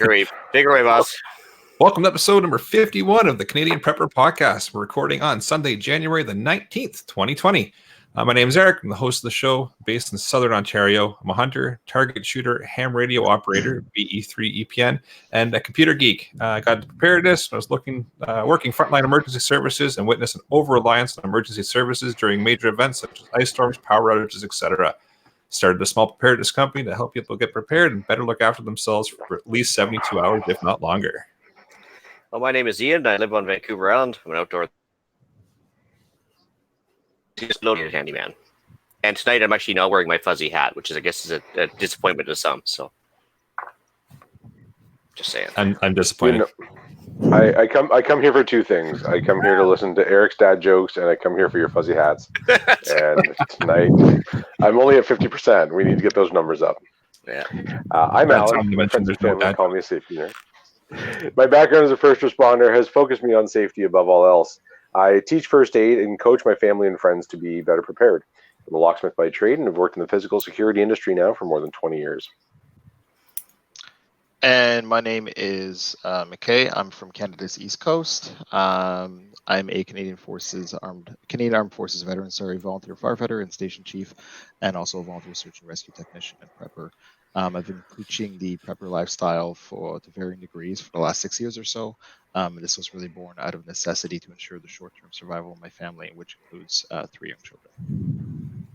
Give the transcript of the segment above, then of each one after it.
Take her away, boss. Welcome to episode number 51 of the Canadian Prepper Podcast. We're recording on Sunday, January the 19th, 2020. My name is Eric. I'm the host of the show based in Southern Ontario. I'm a hunter, target shooter, ham radio operator, BE3 EPN, and a computer geek. I got into preparedness. I was working frontline emergency services and witnessed an over-reliance on emergency services during major events such as ice storms, power outages, etc. Started a small preparedness company to help people get prepared and better look after themselves for at least 72 hours, if not longer. Well, my name is Ian. I live on Vancouver Island. I'm an outdoor loaded handyman. And tonight I'm actually not wearing my fuzzy hat, which is, I guess, is a disappointment to some. So, just saying. I'm disappointed. I come here for two things. I come here to listen to Eric's dad jokes, and I come here for your fuzzy hats. And tonight, I'm only at 50%. We need to get those numbers up. Yeah. I'm Alan. My friends and family call me a safety nerd. My background as a first responder has focused me on safety above all else. I teach first aid and coach my family and friends to be better prepared. I'm a locksmith by trade and have worked in the physical security industry now for more than 20 years. And my name is McKay. I'm from Canada's East Coast. I'm a Canadian Armed Forces veteran, volunteer firefighter and station chief, and also a volunteer search and rescue technician and prepper. I've been preaching the prepper lifestyle to varying degrees for the last 6 years or so. This was really born out of necessity to ensure the short-term survival of my family, which includes 3 young children.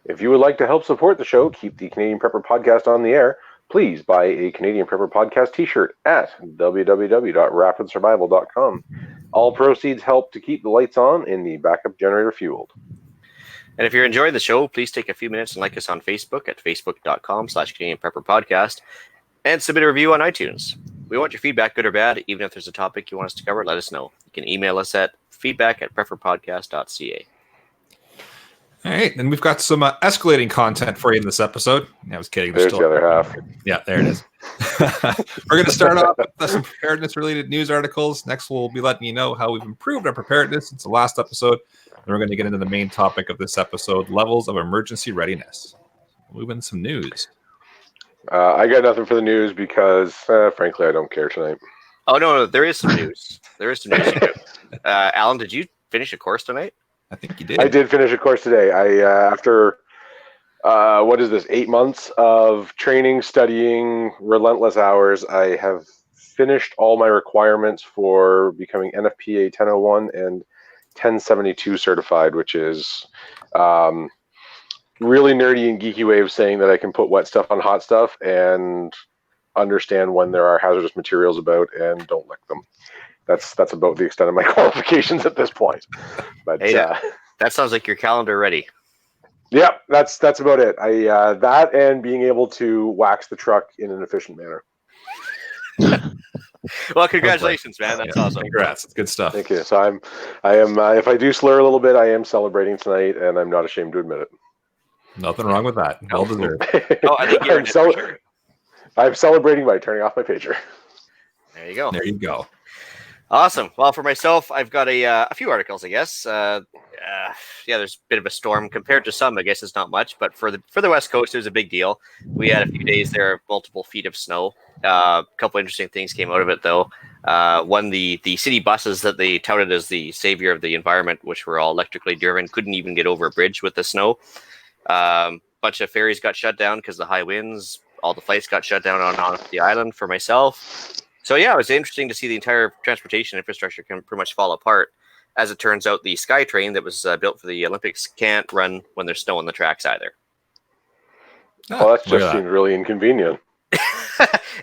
If you would like to help support the show, keep the Canadian Prepper Podcast on the air, please buy a Canadian Prepper Podcast t-shirt at www.rapidsurvival.com. All proceeds help to keep the lights on and the backup generator fueled. And if you're enjoying the show, please take a few minutes and like us on Facebook at facebook.com/Canadian Prepper Podcast and submit a review on iTunes. We want your feedback, good or bad. Even if there's a topic you want us to cover, let us know. You can email us at feedback@prepperpodcast.ca. All right, and we've got some escalating content for you in this episode. I was kidding. There's the other half. Yeah, there it is. We're going to start off with some preparedness-related news articles. Next, we'll be letting you know how we've improved our preparedness since the last episode. And we're going to get into the main topic of this episode, levels of emergency readiness. Move in some news. I got nothing for the news because, frankly, I don't care tonight. Oh, no, there is some news. There is some news. Alan, did you finish a course tonight? I think you did. I did finish a course today. After 8 months of training, studying, relentless hours, I have finished all my requirements for becoming NFPA 1001 and 1072 certified, which is really nerdy and geeky way of saying that I can put wet stuff on hot stuff and understand when there are hazardous materials about and don't lick them. That's about the extent of my qualifications at this point. But hey, that sounds like your calendar ready. Yeah, that's about it. That and being able to wax the truck in an efficient manner. Well, congratulations, man. That's awesome. Congrats. It's good stuff. Thank you. So I am. If I do slur a little bit, I am celebrating tonight, and I'm not ashamed to admit it. Nothing wrong with that. Well deserved. Oh, I think you're I'm celebrating by turning off my pager. There you go. There you go. Awesome. Well, for myself, I've got a few articles, I guess. There's a bit of a storm compared to some. I guess it's not much, but for the West Coast, it was a big deal. We had a few days there, multiple feet of snow. A couple interesting things came out of it, though. One, the city buses that they touted as the savior of the environment, which were all electrically driven, couldn't even get over a bridge with the snow. Bunch of ferries got shut down because of the high winds. All the flights got shut down on the island for myself. So yeah, it was interesting to see the entire transportation infrastructure can pretty much fall apart. As it turns out, the SkyTrain that was built for the Olympics can't run when there's snow on the tracks either. Well, that just seems really inconvenient.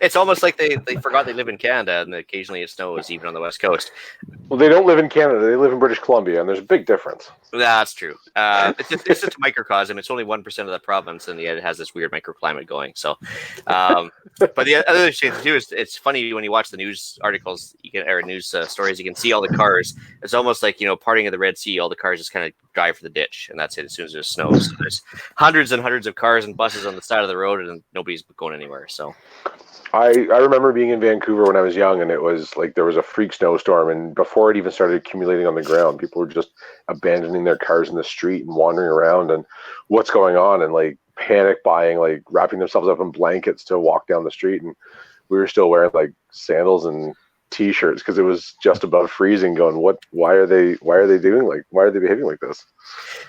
It's almost like they forgot they live in Canada and occasionally it snows even on the West Coast. Well, they don't live in Canada. They live in British Columbia, and there's a big difference. That's true. It's just a microcosm. It's only 1% of the province, and yet it has this weird microclimate going. So, but the other thing to do is it's funny when you watch the news articles, news stories, you can see all the cars. It's almost like, parting of the Red Sea. All the cars just kind of drive for the ditch, and that's it as soon as it snows. So there's hundreds and hundreds of cars and buses on the side of the road, and nobody's going anywhere. So. I remember being in Vancouver when I was young, and it was like there was a freak snowstorm, and before it even started accumulating on the ground, people were just abandoning their cars in the street and wandering around and what's going on, and like panic buying, like wrapping themselves up in blankets to walk down the street. And we were still wearing like sandals and t-shirts because it was just above freezing. Going, why are they behaving like this?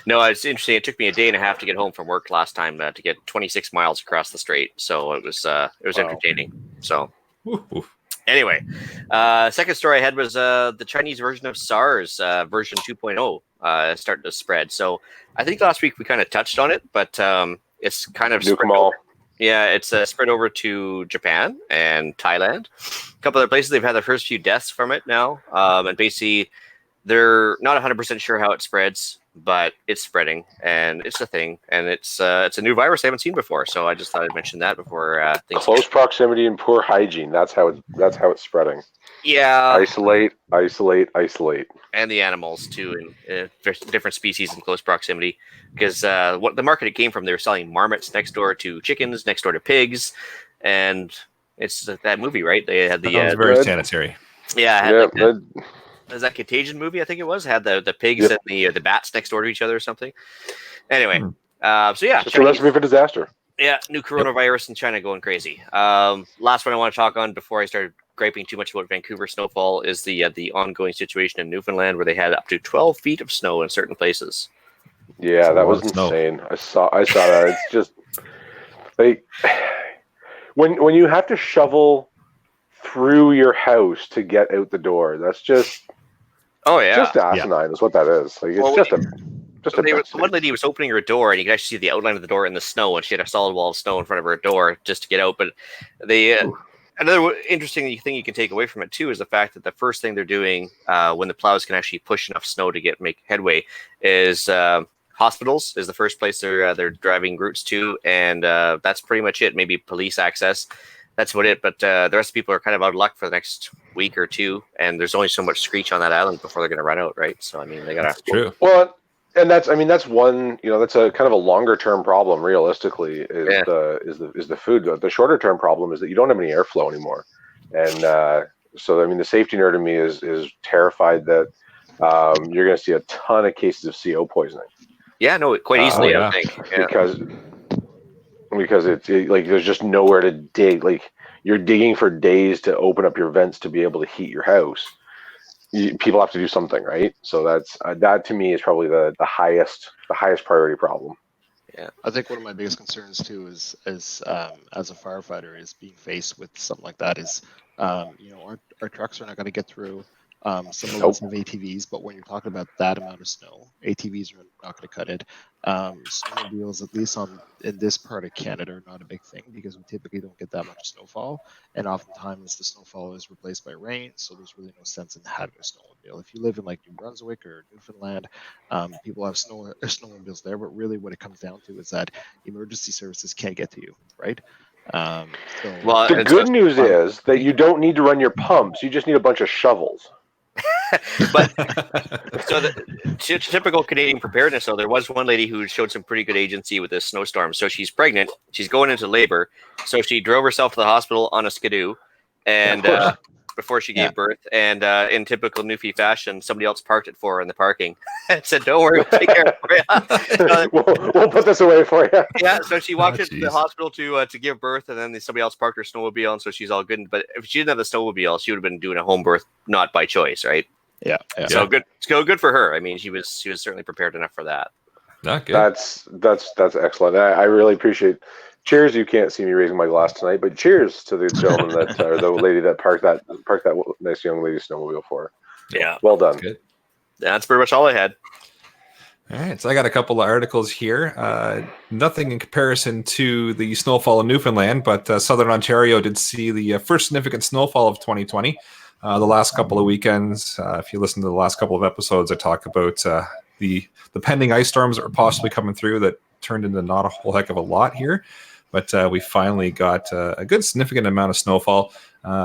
No, it's interesting. It took me a day and a half to get home from work last time to get 26 miles across the strait. So it was entertaining. So anyway, second story I had was the Chinese version of SARS, version 2.0, starting to spread. So I think last week we kind of touched on it, but it's kind of spread over. Yeah, it's spread over to Japan and Thailand. A couple other places, they've had their first few deaths from it now. And basically, they're not 100% sure how it spreads, but it's spreading, and it's a thing. And it's a new virus I haven't seen before. So I just thought I'd mention that before things. Close proximity and poor hygiene. That's how it's spreading. Yeah. Isolate. And the animals too, in different species in close proximity, because what the market it came from, they were selling marmots next door to chickens, next door to pigs, and it's that movie, right? They had the very sanitary. Yeah, was that Contagion movie? I think it was had the pigs and the bats next door to each other or something. Anyway, so yeah, it's a recipe for disaster. Yeah, new coronavirus in China going crazy. Last one I want to talk on before I started griping too much about Vancouver snowfall is the ongoing situation in Newfoundland where they had up to 12 feet of snow in certain places. Yeah, that was insane. I saw that. It's just like when you have to shovel through your house to get out the door. That's just just asinine is what that is. Like it's one lady was opening her door and you could actually see the outline of the door in the snow, and she had a solid wall of snow in front of her door just to get out. But another interesting thing you can take away from it too is the fact that the first thing they're doing when the plows can actually push enough snow to make headway is hospitals is the first place they're driving routes to, and that's pretty much it. Maybe police access. That's about it. But the rest of the people are kind of out of luck for the next week or two, and there's only so much screech on that island before they're going to run out, right? So I mean, they gotta. True. Well, and that's one. That's a kind of a longer term problem. Realistically, is the food. The shorter term problem is that you don't have any airflow anymore, and so I mean, the safety nerd in me is terrified that you're going to see a ton of cases of CO poisoning. Yeah, no, quite easily, I think. Yeah. Because it's like there's just nowhere to dig. Like you're digging for days to open up your vents to be able to heat your house. People have to do something, right? So that's that to me is probably the highest priority problem. Yeah, I think one of my biggest concerns too is as a firefighter is being faced with something like that is our trucks are not going to get through. Some of us have ATVs, but when you're talking about that amount of snow, ATVs are not going to cut it. Snowmobiles, at least in this part of Canada, are not a big thing because we typically don't get that much snowfall, and oftentimes the snowfall is replaced by rain, so there's really no sense in having a snowmobile. If you live in like New Brunswick or Newfoundland, people have snowmobiles there, but really what it comes down to is that emergency services can't get to you, right? The good news is that you don't need to run your pumps; you just need a bunch of shovels. But so the typical Canadian preparedness, though, there was one lady who showed some pretty good agency with this snowstorm. So she's pregnant, she's going into labor, so she drove herself to the hospital on a skidoo, and before she gave birth, and in typical Newfie fashion, somebody else parked it for her in the parking and said, "Don't worry, we'll take care of it for you. we'll put this away for you." Yeah, so she walked into the hospital to give birth, and then somebody else parked her snowmobile, and so she's all good. But if she didn't have the snowmobile, she would have been doing a home birth, not by choice, right? Yeah. So good for her. I mean, she was certainly prepared enough for that. Not good. That's excellent. I really appreciate. Cheers! You can't see me raising my glass tonight, but cheers to the gentleman or the lady that parked that nice young lady's snowmobile for her. Yeah, well done. Good. That's pretty much all I had. All right, so I got a couple of articles here. Nothing in comparison to the snowfall in Newfoundland, but Southern Ontario did see the first significant snowfall of 2020. The last couple of weekends, if you listen to the last couple of episodes, I talk about the pending ice storms that were possibly coming through that turned into not a whole heck of a lot here. But we finally got a good significant amount of snowfall.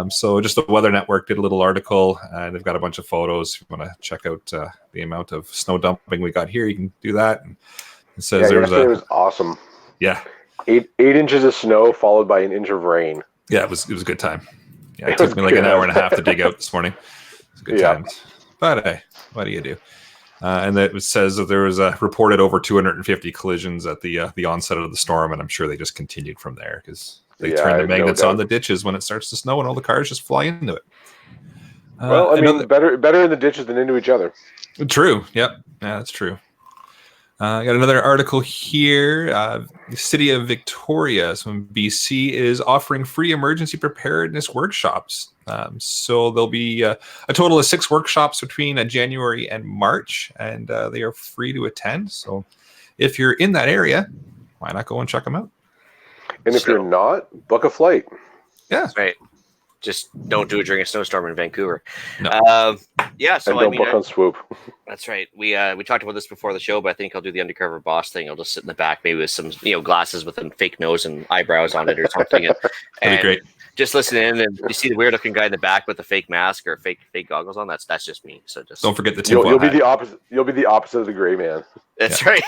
So just the Weather Network did a little article, and they've got a bunch of photos. If you want to check out the amount of snow dumping we got here, you can do that. And it says it was awesome. Yeah. 8 inches of snow followed by an inch of rain. Yeah, it was a good time. Yeah, it took me like an hour and a half to dig out this morning. It was a good time. But hey, what do you do? And it says that there was reported over 250 collisions at the onset of the storm, and I'm sure they just continued from there because They Yeah, turn the no magnets on doubt. the ditches when it starts to snow, and all the cars just fly into it. Well, I mean, another- better in the ditches than into each other. True. Yep. Yeah, that's true. I got another article here. The city of Victoria, so in BC, is offering free emergency preparedness workshops. So there'll be a total of 6 workshops between January and March, and they are free to attend. So if you're in that area, why not go and check them out? And if you're not, book a flight. Yeah. That's right. Just don't do it during a snowstorm in Vancouver. No. Yeah, so And don't book on Swoop. That's right. We talked about this before the show, but I think I'll do the undercover boss thing. I'll just sit in the back, maybe with some glasses with a fake nose and eyebrows on it or something, That'd be great. just listen in. And you see the weird looking guy in the back with the fake mask or fake goggles on. That's just me. So just Don't forget the You'll be the opposite. You'll be the opposite of the gray man. That's right.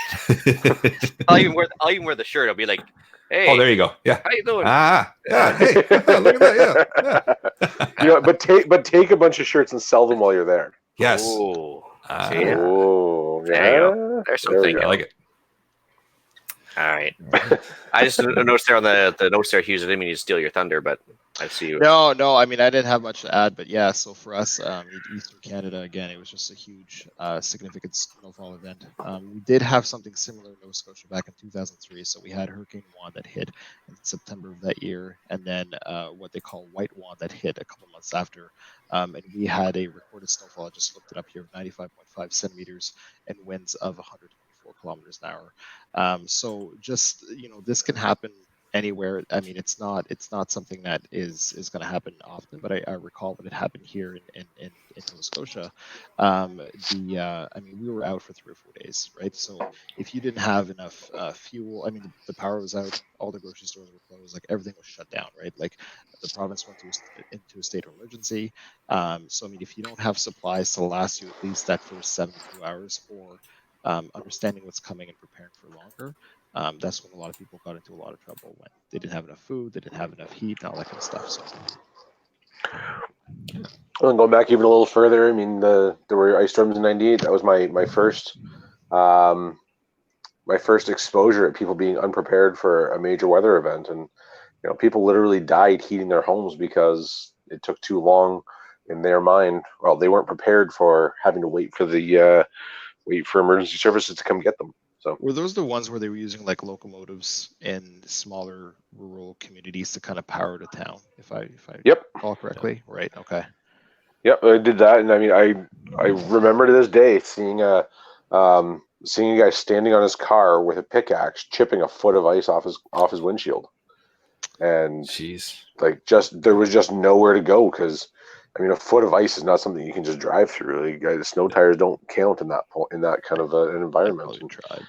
I'll even wear the shirt. I'll be like, hey, oh, there you go. Yeah. how you doing? Yeah. Hey, look at that. Yeah. But take a bunch of shirts and sell them while you're there. Yes. Oh, Oh, yeah. There you go. There's something. I like it. All right. I just noticed there on the notes there, Hugues. I didn't mean to steal your thunder, but I see you. No. I mean, I didn't have much to add, but yeah. So for us, in Eastern Canada, again, it was just a huge, significant snowfall event. We did have something similar in Nova Scotia back in 2003. So we had Hurricane Juan that hit in September of that year, and then what they call White Juan that hit a couple months after. And we had a recorded snowfall. I just looked it up here of 95.5 centimeters and winds of 124 kilometers an hour. So just this can happen anywhere. I mean, it's not something that is going to happen often, but I recall when it happened here in Nova Scotia. I mean, we were out for 3 or 4 days, right? So if you didn't have enough fuel, I mean, the power was out, all the grocery stores were closed, like everything was shut down, right? Like the province went into a state of emergency. So I mean, if you don't have supplies to last you at least that first 72 hours, or understanding what's coming and preparing for longer, that's when a lot of people got into a lot of trouble, when they didn't have enough food, they didn't have enough heat, and all that kind of stuff. So, well, going back even a little further, I mean, there were ice storms in '98. That was my first exposure at people being unprepared for a major weather event, and people literally died heating their homes because it took too long in their mind. Well, they weren't prepared for having to wait for emergency services to come get them. So were those the ones where they were using like locomotives in smaller rural communities to kind of power the town? If I recall correctly, right? Okay. Yep, I did that, and I mean, I remember to this day seeing a guy standing on his car with a pickaxe, chipping a foot of ice off his windshield, and jeez, like there was just nowhere to go, because I mean, a foot of ice is not something you can just drive through. Like, the snow tires don't count in that kind of an environment. Try,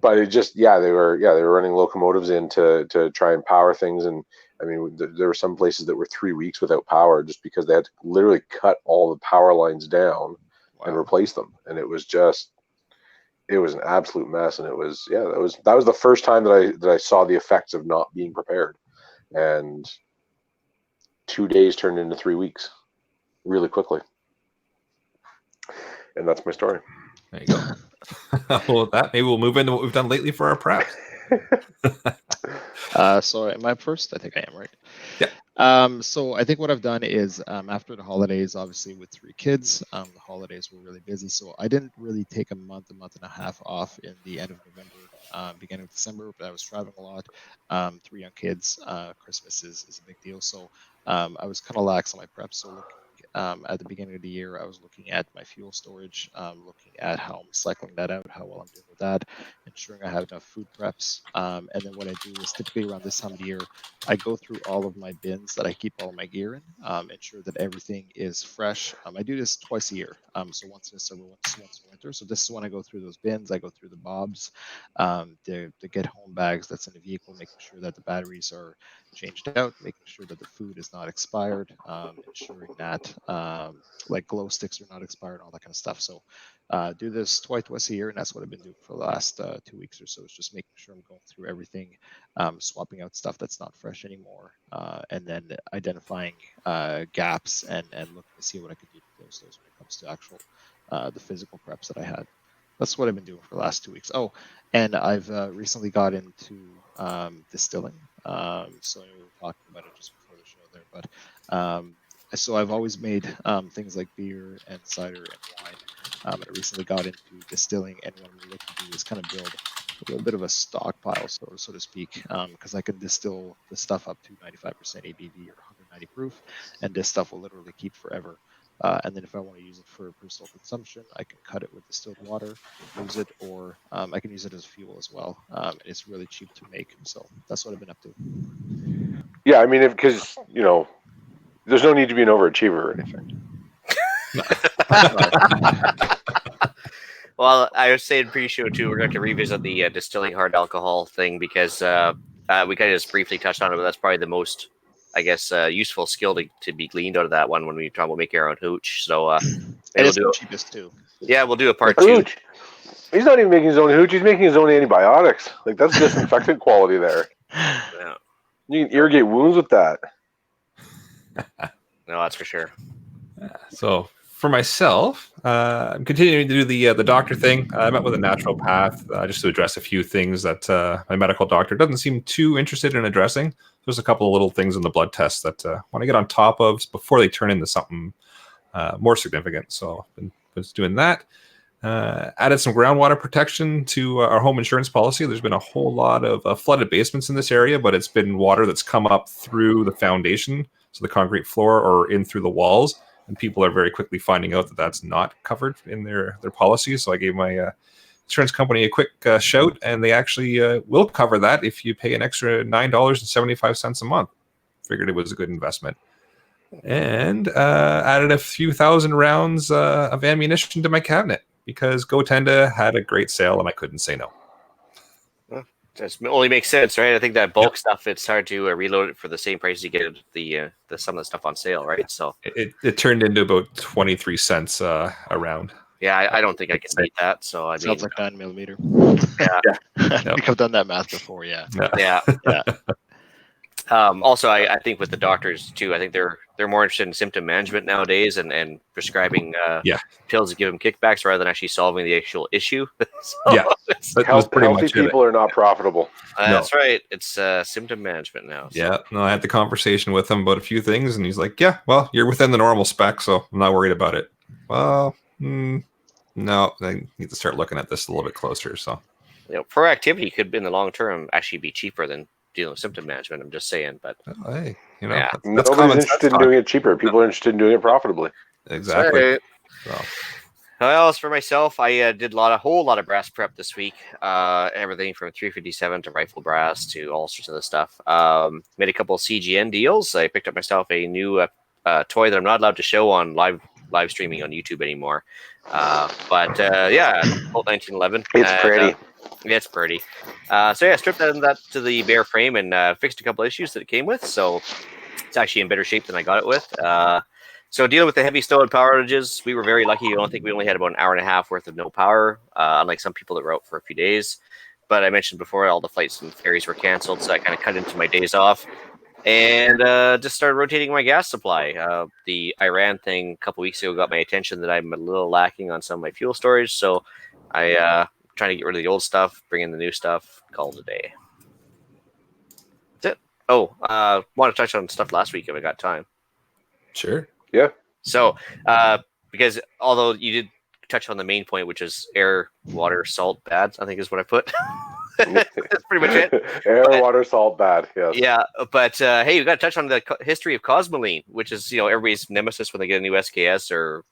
but it just they were running locomotives in to try and power things, and I mean, there were some places that were 3 weeks without power just because they had to literally cut all the power lines down and replace them, and it was an absolute mess. And it was that was the first time that I saw the effects of not being prepared. And 2 days turned into 3 weeks really quickly. And that's my story. There you go. Well, with that, maybe we'll move into what we've done lately for our preps. So am I first? I think I am, right? Yeah. So I think what I've done is, after the holidays, obviously with 3 kids, the holidays were really busy. So I didn't really take a month and a half off in the end of November, beginning of December, but I was traveling a lot. 3 young kids, Christmas is a big deal. So I was kind of lax on my prep. So at the beginning of the year, I was looking at my fuel storage, looking at how I'm cycling that out, how well I'm doing with that, ensuring I have enough food preps. And then what I do is, typically around this time of the year, I go through all of my bins that I keep all of my gear in, ensure that everything is fresh. I do this twice a year, so once in the summer, once in winter. So this is when I go through those bins. I go through the bobs, the get home bags that's in the vehicle, making sure that the batteries are changed out, making sure that the food is not expired, ensuring that like glow sticks are not expired, all that kind of stuff. So do this twice a year, and that's what I've been doing for the last 2 weeks or so. Is just making sure I'm going through everything, swapping out stuff that's not fresh anymore, and then identifying gaps and looking to see what I could do to close those when it comes to actual the physical preps that I had. that's what I've been doing for the last 2 weeks. Oh, and I've recently got into distilling. So we were talking about it just before the show there, but so I've always made things like beer and cider and wine. And I recently got into distilling, and what I'm looking to do is kind of build a little bit of a stockpile, so to speak, because I can distill the stuff up to 95% ABV or 190 proof, and this stuff will literally keep forever. And then if I want to use it for personal consumption, I can cut it with distilled water, use it, or I can use it as fuel as well. It's really cheap to make, so that's what I've been up to. Yeah, I mean, because there's no need to be an overachiever or anything. Well, I was saying pre-show too, we're going to revisit the distilling hard alcohol thing because we kind of just briefly touched on it, but that's probably the most, I guess, useful skill to be gleaned out of that one when we talk about making our own hooch. So And it's the cheapest too. Yeah, we'll do a part 2. Hooch. He's not even making his own hooch. He's making his own antibiotics. Like, that's disinfectant quality there. Yeah. You can irrigate wounds with that. No, that's for sure. So for myself, I'm continuing to do the doctor thing. I met with a naturopath just to address a few things that my medical doctor doesn't seem too interested in addressing. There's a couple of little things in the blood tests that I want to get on top of before they turn into something more significant. So I've been doing that. Added some groundwater protection to our home insurance policy. There's been a whole lot of flooded basements in this area, but it's been water that's come up through the foundation, so the concrete floor, or in through the walls. And people are very quickly finding out that that's not covered in their policies. So I gave my insurance company a quick shout, and they actually will cover that if you pay an extra $9.75 a month. Figured it was a good investment. And added a few thousand rounds of ammunition to my cabinet because Gotenda had a great sale and I couldn't say no. That only makes sense, right? I think that bulk stuff, it's hard to reload it for the same price you get the some of the stuff on sale, right? So it turned into about 23 cents a round. Yeah, I don't think I can beat that. So I Sounds mean, like 9mm. Yeah. I think I've done that math before. Yeah. Yeah. Yeah. Also, I think with the doctors too, I think they're more interested in symptom management nowadays and prescribing pills to give them kickbacks rather than actually solving the actual issue. So healthy people are not profitable. That's right. It's symptom management now. So. Yeah. No, I had the conversation with him about a few things, and he's like, "Yeah, well, you're within the normal spec, so I'm not worried about it." Well, no, I need to start looking at this a little bit closer. So, proactivity could, in the long term, actually be cheaper than dealing with symptom management. I'm just saying, but hey, that's nobody's interested in doing it cheaper. People are interested in doing it profitably. Exactly. Right. So. Well, as for myself, I did a whole lot of brass prep this week. Everything from 357 to rifle brass to all sorts of other stuff. Made a couple of CGN deals. I picked up myself a new toy that I'm not allowed to show on live streaming on YouTube anymore. But Bolt 1911. It's pretty. It's pretty. Stripped that to the bare frame and fixed a couple issues that it came with. So it's actually in better shape than I got it with. So dealing with the heavy snow and power outages, we were very lucky. I don't think we only had about an hour and a half worth of no power, unlike some people that were out for a few days. But I mentioned before, all the flights and ferries were canceled, so I kind of cut into my days off and just started rotating my gas supply. The Iran thing a couple weeks ago got my attention that I'm a little lacking on some of my fuel storage, so I trying to get rid of the old stuff, bring in the new stuff, call it a day. That's it. Oh, want to touch on stuff last week if I got time. Sure. Yeah. So, because although you did touch on the main point, which is air, water, salt, bad, I think is what I put. That's pretty much it. Air, water, salt, bad. Yes. Yeah, but hey, we got to touch on the history of Cosmoline, which is everybody's nemesis when they get a new SKS or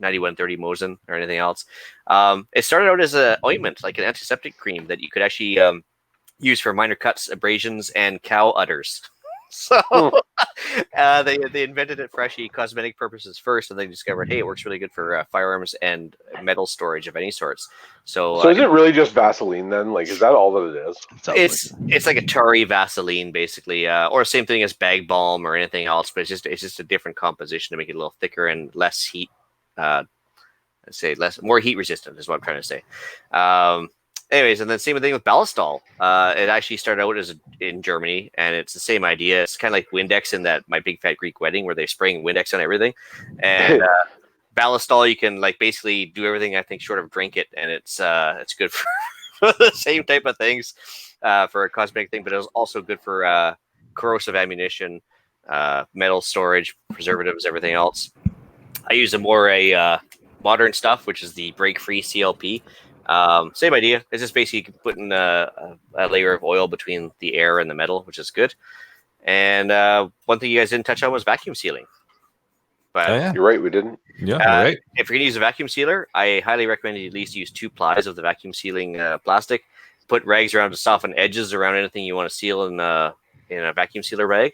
9130 Mosin or anything else. It started out as an ointment, like an antiseptic cream that you could actually use for minor cuts, abrasions, and cow udders. So they invented it for actually cosmetic purposes first, and they discovered, hey, it works really good for firearms and metal storage of any sorts. So is it really just Vaseline then? Like, is that all that it is? It's like a tarry Vaseline basically, or same thing as bag balm or anything else, but it's just a different composition to make it a little thicker and less heat. More heat resistant is what I'm trying to say. Anyways, and then same thing with Ballistol. It actually started out in Germany, and it's the same idea. It's kind of like Windex in that My Big Fat Greek Wedding, where they're spraying Windex on everything. And Ballistol, you can like basically do everything I think short of drink it, and it's good for, for the same type of things for a cosmetic thing, but it's also good for corrosive ammunition, metal storage, preservatives, everything else. I use a more modern stuff, which is the break-free CLP. Same idea. It's just basically putting a layer of oil between the air and the metal, which is good. And one thing you guys didn't touch on was vacuum sealing. But Oh, yeah. You're right, we didn't. Yeah, you're right. if you're going to use a vacuum sealer, I highly recommend you at least use 2 plies of the vacuum sealing plastic. Put rags around to soften edges around anything you want to seal in a vacuum sealer rag.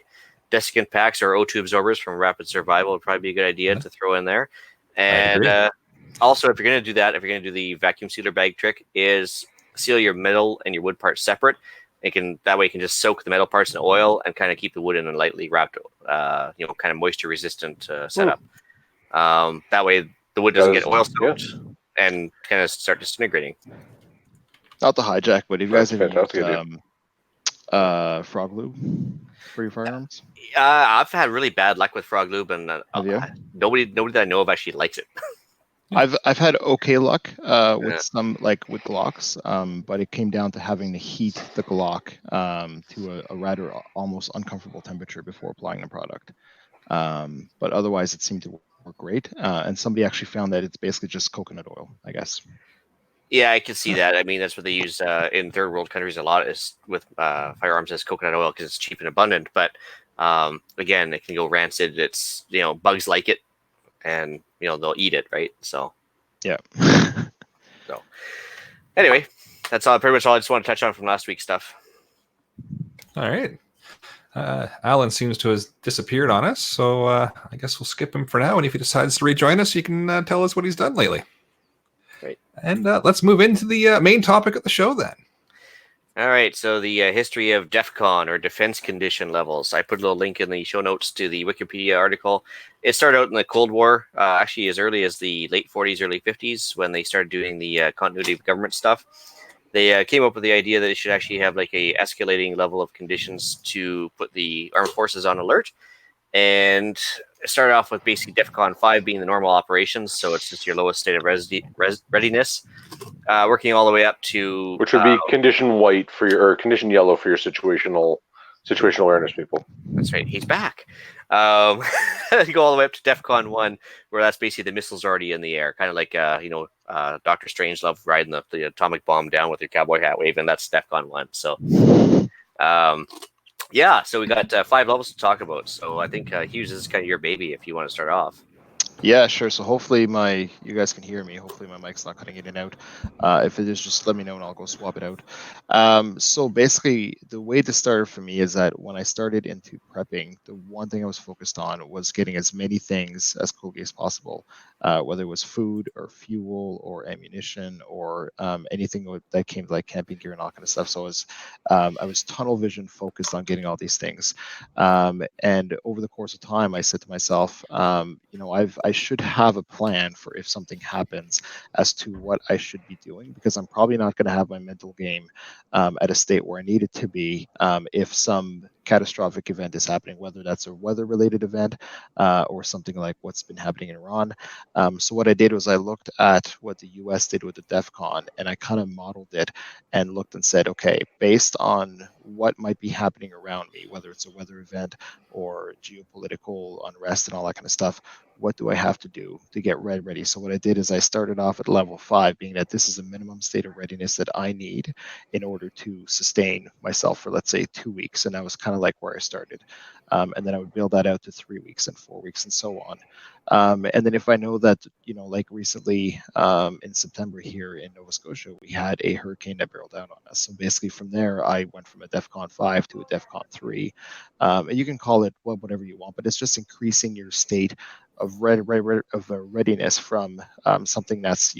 Desiccant packs or O2 absorbers from Rapid Survival would probably be a good idea to throw in there. And also, if you're going to do that, if you're going to do the vacuum sealer bag trick, is seal your metal and your wood parts separate. That way you can just soak the metal parts in oil and kind of keep the wood in a lightly wrapped, kind of moisture resistant setup. That way the wood doesn't get oil soaked and kind of start disintegrating. Not the hijack, but if you guys have fantastic used frog lube for your firearms? I've had really bad luck with frog lube, and nobody that I know of actually likes it. I've had okay luck with some with Glocks, but it came down to having to heat the Glock to a rather almost uncomfortable temperature before applying the product. But otherwise, it seemed to work great. And somebody actually found that it's basically just coconut oil, I guess. Yeah, I can see that. I mean, that's what they use in third world countries a lot is with firearms as coconut oil because it's cheap and abundant. But again, it can go rancid. It's bugs like it, and they'll eat it, right? So yeah. So anyway, that's pretty much all I just want to touch on from last week's stuff. All right. Alan seems to have disappeared on us, so I guess we'll skip him for now. And if he decides to rejoin us, he can tell us what he's done lately. Great. And let's move into the main topic of the show then. All right, so the history of DEFCON, or defense condition levels. I put a little link in the show notes to the Wikipedia article. It started out in the Cold War, actually as early as the late 40s, early 50s, when they started doing the continuity of government stuff. They came up with the idea that they should actually have like a escalating level of conditions to put the armed forces on alert. And it started off with basically DEFCON 5 being the normal operations, so it's just your lowest state of readiness. Working all the way up to which would be condition white for or condition yellow for your situational awareness people. That's right. He's back. You go all the way up to DEFCON 1, where that's basically the missiles already in the air, kind of like Dr. Strangelove riding the atomic bomb down with your cowboy hat waving. That's DEFCON 1. So, so we got 5 levels to talk about. So I think Hugues, this is kind of your baby if you want to start off. Yeah, sure. So hopefully you guys can hear me. Hopefully my mic's not cutting in and out. If it is, just let me know and I'll go swap it out. So basically, the way this started for me is that when I started into prepping, the one thing I was focused on was getting as many things as quickly as possible, whether it was food or fuel or ammunition or anything that came to like camping gear and all kind of stuff. So I was tunnel vision focused on getting all these things. And over the course of time, I said to myself, I should have a plan for if something happens as to what I should be doing, because I'm probably not going to have my mental game at a state where I need it to be if some catastrophic event is happening, whether that's a weather-related event or something like what's been happening in Iran. So what I did was I looked at what the US did with the DEFCON, and I kind of modeled it and looked and said, okay, based on what might be happening around me, whether it's a weather event or geopolitical unrest and all that kind of stuff, what do I have to do to get ready? So what I did is I started off at level 5, being that this is a minimum state of readiness that I need in order to sustain myself for, let's say, 2 weeks. And that was kind of like where I started. And then I would build that out to 3 weeks and 4 weeks and so on. And then if I know that, like recently in September here in Nova Scotia, we had a hurricane that barreled down on us. So basically from there, I went from a DEFCON 5 to a DEFCON 3. And you can call it whatever you want, but it's just increasing your state of readiness from something that's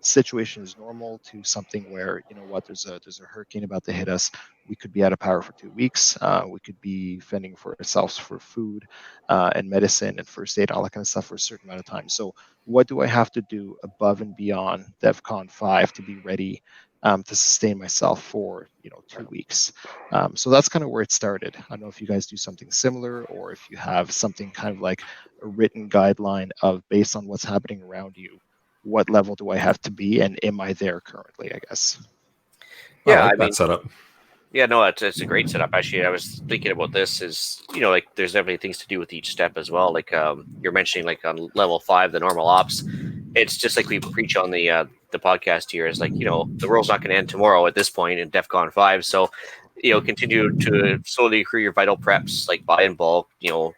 situation is normal to something where there's a hurricane about to hit us. We could be out of power for 2 weeks. We could be fending for ourselves for food and medicine and first aid, all that kind of stuff for a certain amount of time. So what do I have to do above and beyond DEFCON 5 to be ready to sustain myself for 2 weeks. So that's kind of where it started. I don't know if you guys do something similar, or if you have something kind of like a written guideline of, based on what's happening around you, what level do I have to be, and am I there currently, I guess. Yeah, I like that setup. Yeah, no, it's a great setup. Actually, I was thinking about this is, like there's definitely things to do with each step as well. Like you're mentioning, like on level 5, the normal ops, it's just like we preach on the podcast here, is like, the world's not going to end tomorrow at this point in DEFCON 5. So, continue to slowly accrue your vital preps, like buy in bulk,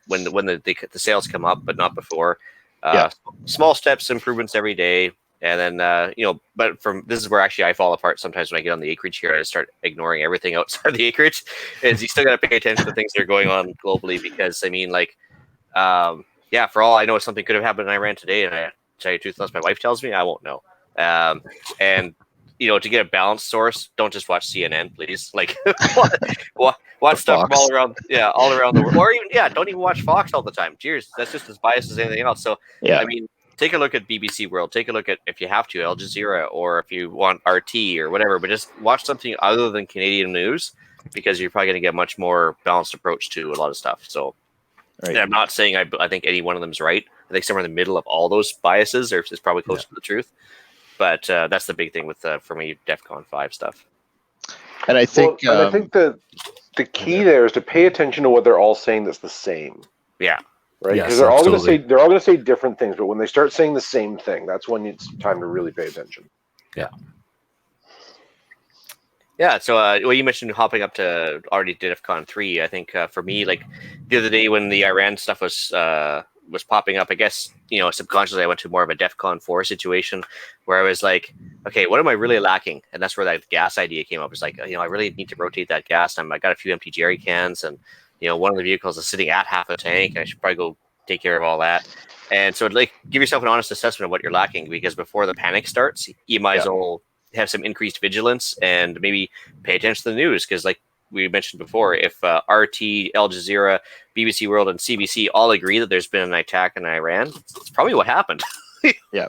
when the sales come up, but not before. Yeah. Small steps, improvements every day. And then, but this is where actually I fall apart sometimes when I get on the acreage here. I start ignoring everything outside the acreage. Is you still got to pay attention to things that are going on globally, because I mean, like, yeah, for all I know, something could have happened in Iran today, and I tell you the truth, unless my wife tells me, I won't know. And to get a balanced source, don't just watch CNN, please. Like, watch stuff from all around the world, or even don't even watch Fox all the time. Cheers, that's just as biased as anything else. So, Yeah. I mean, take a look at BBC World. Take a look at, if you have to, Al Jazeera, or if you want RT or whatever. But just watch something other than Canadian news, because you're probably going to get a much more balanced approach to a lot of stuff. So, and I'm not saying I think any one of them is right. I think somewhere in the middle of all those biases is probably close to the truth. But that's the big thing with, for me, DEFCON 5 stuff. And I think, I think the key there is to pay attention to what they're all saying that's the same. Yeah. Right, because Yes, they're all going to say different things, but when they start saying the same thing, that's when it's time to really pay attention. Yeah. Yeah, so well, you mentioned hopping up to already DEFCON 3. I think for me, like the other day when the Iran stuff was popping up, I guess, subconsciously I went to more of a DEFCON 4 situation where I was like, okay, what am I really lacking? And that's where that gas idea came up. It's like, I really need to rotate that gas. I got a few empty jerry cans, and one of the vehicles is sitting at half a tank, and I should probably go take care of all that. And so, like, give yourself an honest assessment of what you're lacking, because before the panic starts, you might as well have some increased vigilance and maybe pay attention to the news, because, like we mentioned before, if RT, Al Jazeera, BBC World, and CBC all agree that there's been an attack in Iran, it's probably what happened. Yeah.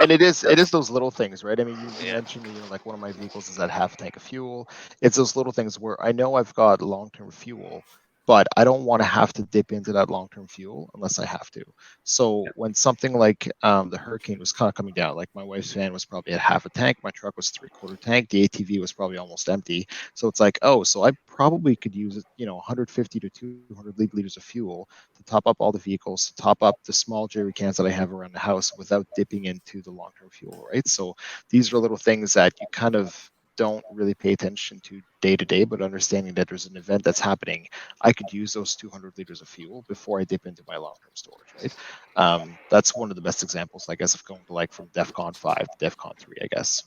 And it is those little things, right? I mean, you mentioned, like one of my vehicles is at half a tank of fuel. It's those little things where I know I've got long-term fuel, but I don't want to have to dip into that long-term fuel unless I have to. So when something like the hurricane was kind of coming down, like my wife's van was probably at half a tank, my truck was 3/4 tank, the ATV was probably almost empty. So it's like, so I probably could use 150 to 200 liters of fuel to top up all the vehicles, to top up the small jerry cans that I have around the house without dipping into the long-term fuel, right? So these are little things that you kind of don't really pay attention to day to day, but understanding that there's an event that's happening, I could use those 200 liters of fuel before I dip into my long-term storage, right? That's one of the best examples, I guess, of going to like from DEFCON 5 to DEFCON 3, I guess.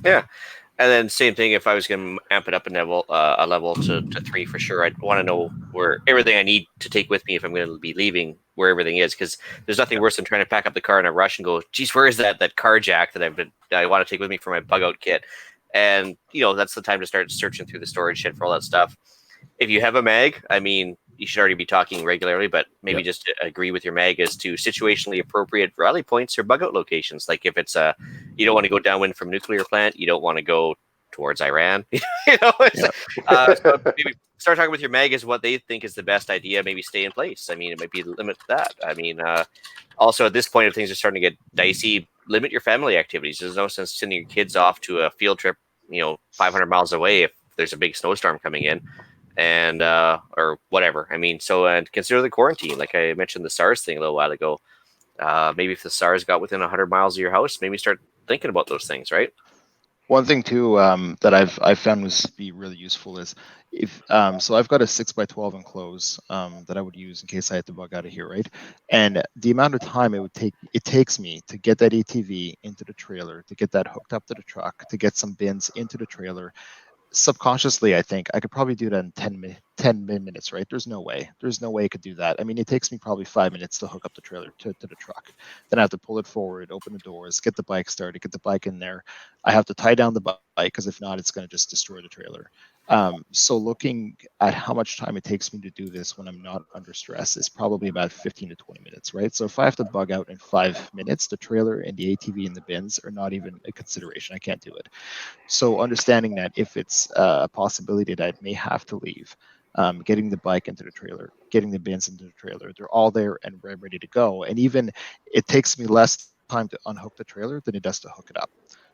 Yeah. And then same thing, if I was going to amp it up a level to 3 for sure, I'd want to know where everything I need to take with me if I'm going to be leaving, where everything is, because there's nothing worse than trying to pack up the car in a rush and go, geez, where is that car jack that I want to take with me for my bug out kit? And, that's the time to start searching through the storage shed for all that stuff. If you have a mag, I mean, you should already be talking regularly, but maybe just agree with your mag as to situationally appropriate rally points or bug out locations. Like if it's you don't want to go downwind from a nuclear plant, you don't want to go towards Iran. So maybe start talking with your mag as what they think is the best idea. Maybe stay in place. I mean, it might be limit that. I mean, also at this point, if things are starting to get dicey, limit your family activities. There's no sense sending your kids off to a field trip, 500 miles away if there's a big snowstorm coming in, and or whatever. I mean, so consider the quarantine. Like I mentioned the SARS thing a little while ago. Maybe if the SARS got within 100 miles of your house, maybe start thinking about those things, right? One thing too that I've found was be really useful is if so I've got a 6x12 enclose that I would use in case I had to bug out of here, right? And the amount of time it takes me to get that ATV into the trailer, to get that hooked up to the truck, to get some bins into the trailer. Subconsciously, I think I could probably do that in 10 minutes, right? There's no way I could do that. I mean, it takes me probably 5 minutes to hook up the trailer to the truck. Then I have to pull it forward, open the doors, get the bike started, get the bike in there. I have to tie down the bike because if not, it's going to just destroy the trailer. So looking at how much time it takes me to do this when I'm not under stress is probably about 15 to 20 minutes, right? So if I have to bug out in 5 minutes, the trailer and the ATV and the bins are not even a consideration. I can't do it. So understanding that if it's a possibility that I may have to leave, getting the bike into the trailer, getting the bins into the trailer, they're all there and ready to go. And even it takes me less time to unhook the trailer than it does to hook it up.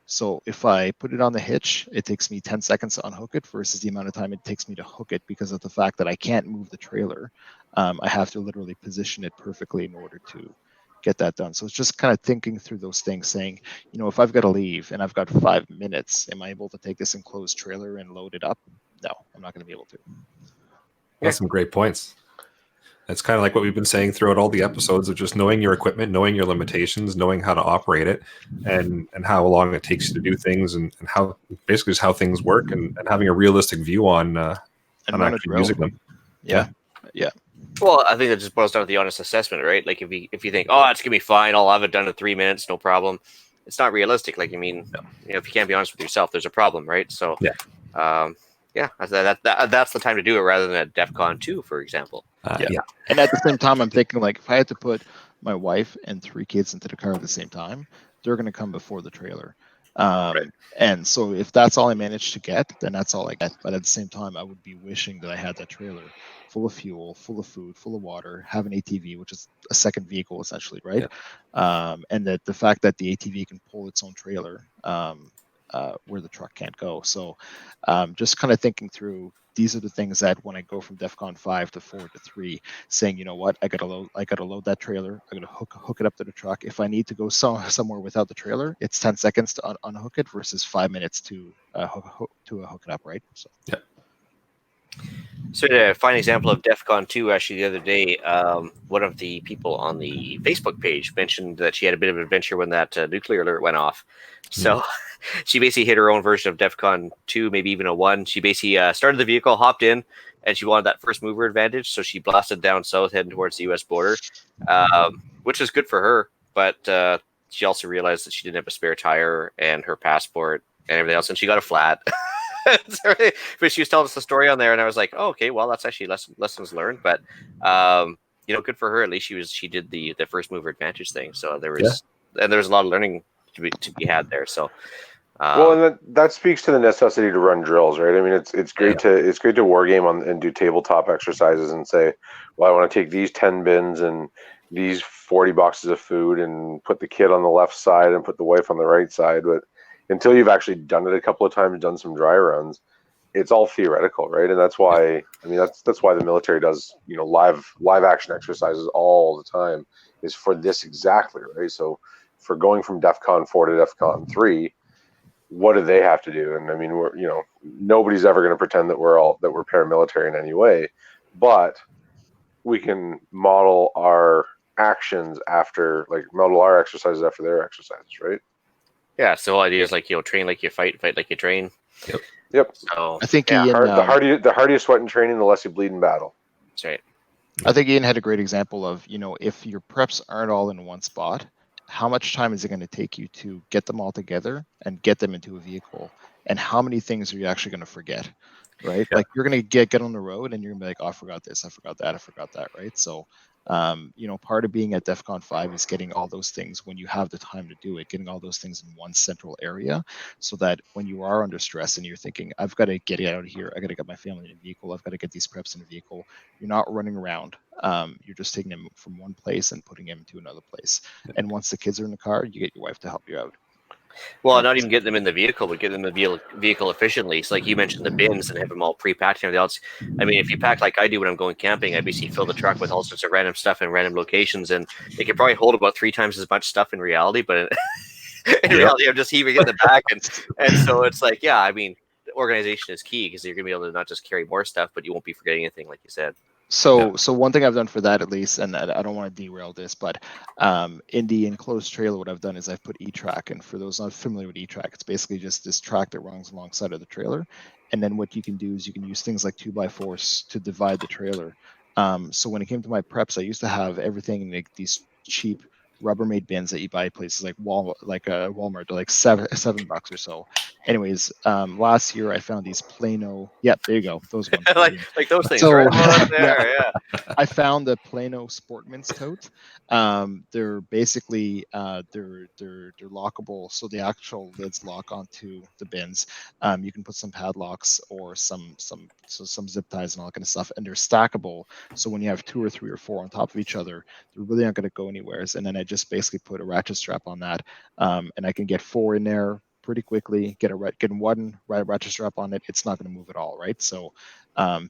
So if I put it on the hitch, it takes me 10 seconds to unhook it versus the amount of time it takes me to hook it because of the fact that I can't move the trailer. I have to literally position it perfectly in order to get that done. So it's just kind of thinking through those things, saying, if I've got to leave and I've got 5 minutes, am I able to take this enclosed trailer and load it up? No, I'm not going to be able to. That's some great points. It's kind of like what we've been saying throughout all the episodes of just knowing your equipment, knowing your limitations, knowing how to operate it, and how long it takes you to do things, and how basically just how things work, and having a realistic view on actually using them. Yeah. Well, I think that just boils down to the honest assessment, right? Like if you think, oh, it's gonna be fine, I'll have it done in 3 minutes, no problem. It's not realistic. Like, I mean, if you can't be honest with yourself, there's a problem, right? So, that's the time to do it rather than at DEFCON 2, for example. And at the same time, I'm thinking, like, if I had to put my wife and 3 kids into the car at the same time, they're going to come before the trailer. Right. And so if that's all I managed to get, then that's all I get. But at the same time, I would be wishing that I had that trailer full of fuel, full of food, full of water, have an ATV, which is a second vehicle essentially, right? And that the fact that the ATV can pull its own trailer where the truck can't go. So just kind of thinking through, these are the things that when I go from DEFCON 5 to 4 to 3, saying, you know what, I gotta load that trailer. I gotta hook it up to the truck. If I need to go somewhere without the trailer, it's 10 seconds to unhook it versus 5 minutes to hook it up, right? So. Yeah. So to find an example of DEFCON 2, actually the other day, one of the people on the Facebook page mentioned that she had a bit of an adventure when that nuclear alert went off. So she basically hit her own version of DEFCON 2, maybe even a 1. She basically started the vehicle, hopped in, and she wanted that first mover advantage. So she blasted down south, heading towards the U.S. border, which is good for her. But she also realized that she didn't have a spare tire and her passport and everything else, and she got a flat. But she was telling us the story on there, and I was like, oh, okay, well, that's actually lessons learned. But good for her. At least she did the first mover advantage thing. So there was a lot of learning to be had there. So and that speaks to the necessity to run drills, right? I mean, it's great to war game and do tabletop exercises and say, well, I want to take these 10 bins and these 40 boxes of food and put the kid on the left side and put the wife on the right side, but until you've actually done it a couple of times, done some dry runs, it's all theoretical, right? And that's why, that's why the military does, live action exercises all the time, is for this exactly, right? So for going from DEFCON 4 to DEFCON 3, what do they have to do? And I mean, nobody's ever going to pretend that we're paramilitary in any way, but we can model our actions model our exercises after their exercises, right? Yeah, so the whole idea is like, train like you fight like you train. Yep. So I think Ian, the harder you sweat in training, the less you bleed in battle. That's right. I think Ian had a great example of, if your preps aren't all in one spot, how much time is it going to take you to get them all together and get them into a vehicle? And how many things are you actually going to forget, right? Yeah. Like, you're going to get on the road and you're going to be like, oh, I forgot this, I forgot that, I forgot that, right? So, part of being at DEFCON 5 is getting all those things when you have the time to do it, getting all those things in one central area, so that when you are under stress and you're thinking, I've got to get out of here, I got to get my family in a vehicle, I've got to get these preps in a vehicle, you're not running around. You're just taking them from one place and putting them to another place. And once the kids are in the car, you get your wife to help you out. Well, not even get them in the vehicle, but get them in the vehicle efficiently. So, like you mentioned, the bins and have them all pre-packed and everything else. I mean, if you pack like I do when I'm going camping, I basically fill the truck with all sorts of random stuff in random locations, and it can probably hold about 3 times as much stuff in reality. But in reality, I'm just heaving it in the back, and so it's like, organization is key, because you're gonna be able to not just carry more stuff, but you won't be forgetting anything, like you said. So one thing I've done for that, at least, and I don't want to derail this, but in the enclosed trailer, what I've done is I've put E-Track. And for those not familiar with E-Track, it's basically just this track that runs alongside of the trailer. And then what you can do is you can use things like 2x4s to divide the trailer. So when it came to my preps, I used to have everything in like these cheap Rubbermaid bins that you buy at places like Walmart, they're like $7 or so. Anyways, last year I found these Plano. Yeah, there you go. Those ones. like those things, So, right? About up there, yeah. I found the Plano Sportman's tote. They're basically they're lockable, so the actual lids lock onto the bins. You can put some padlocks or some zip ties and all that kind of stuff, and they're stackable. So when you have 2 or 3 or 4 on top of each other, they're really not going to go anywhere. And then I just basically put a ratchet strap on that, and I can get 4 in there pretty quickly. Get one ratchet strap on it. It's not going to move at all, right? So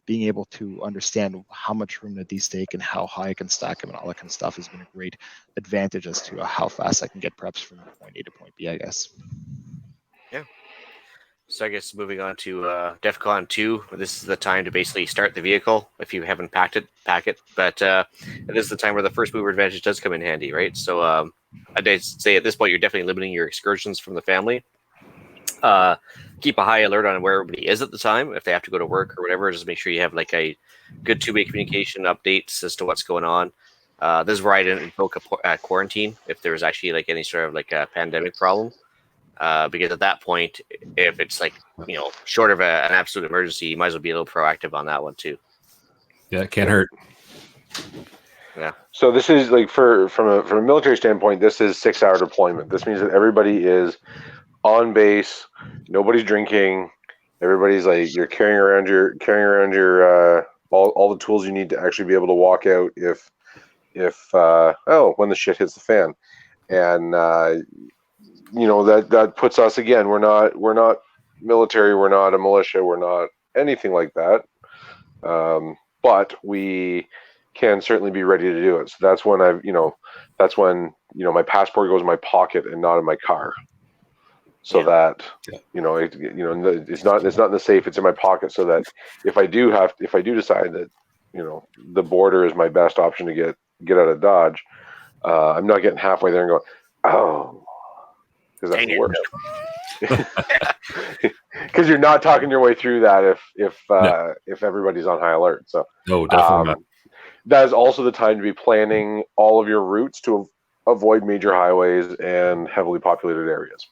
being able to understand how much room that these take and how high I can stack them and all that kind of stuff has been a great advantage as to how fast I can get preps from point A to point B, I guess. Yeah. So I guess moving on to DEFCON 2, this is the time to basically start the vehicle. If you haven't pack it. But it is the time where the first mover advantage does come in handy, right? So I'd say at this point, you're definitely limiting your excursions from the family. Keep a high alert on where everybody is at the time. If they have to go to work or whatever, just make sure you have like a good two-way communication updates as to what's going on. This is where I'd invoke a quarantine if there's actually like any sort of like a pandemic problem. Because at that point, if it's like, short of an absolute emergency, you might as well be a little proactive on that one too. Yeah, it can't hurt. Yeah. So this is like from a military standpoint, this is 6-hour deployment. This means that everybody is on base, nobody's drinking, everybody's like, you're carrying around your all the tools you need to actually be able to walk out if when the shit hits the fan. And that puts us, again, we're not military, we're not a militia, we're not anything like that, but we can certainly be ready to do it. So that's when my passport goes in my pocket and not in my car, so that it's not in the safe, it's in my pocket, so that if I do decide that the border is my best option to get out of Dodge, I'm not getting halfway there and going, oh, because that's the worst. Because you're not talking your way through that if everybody's on high alert. So no, definitely not. That is also the time to be planning all of your routes to avoid major highways and heavily populated areas.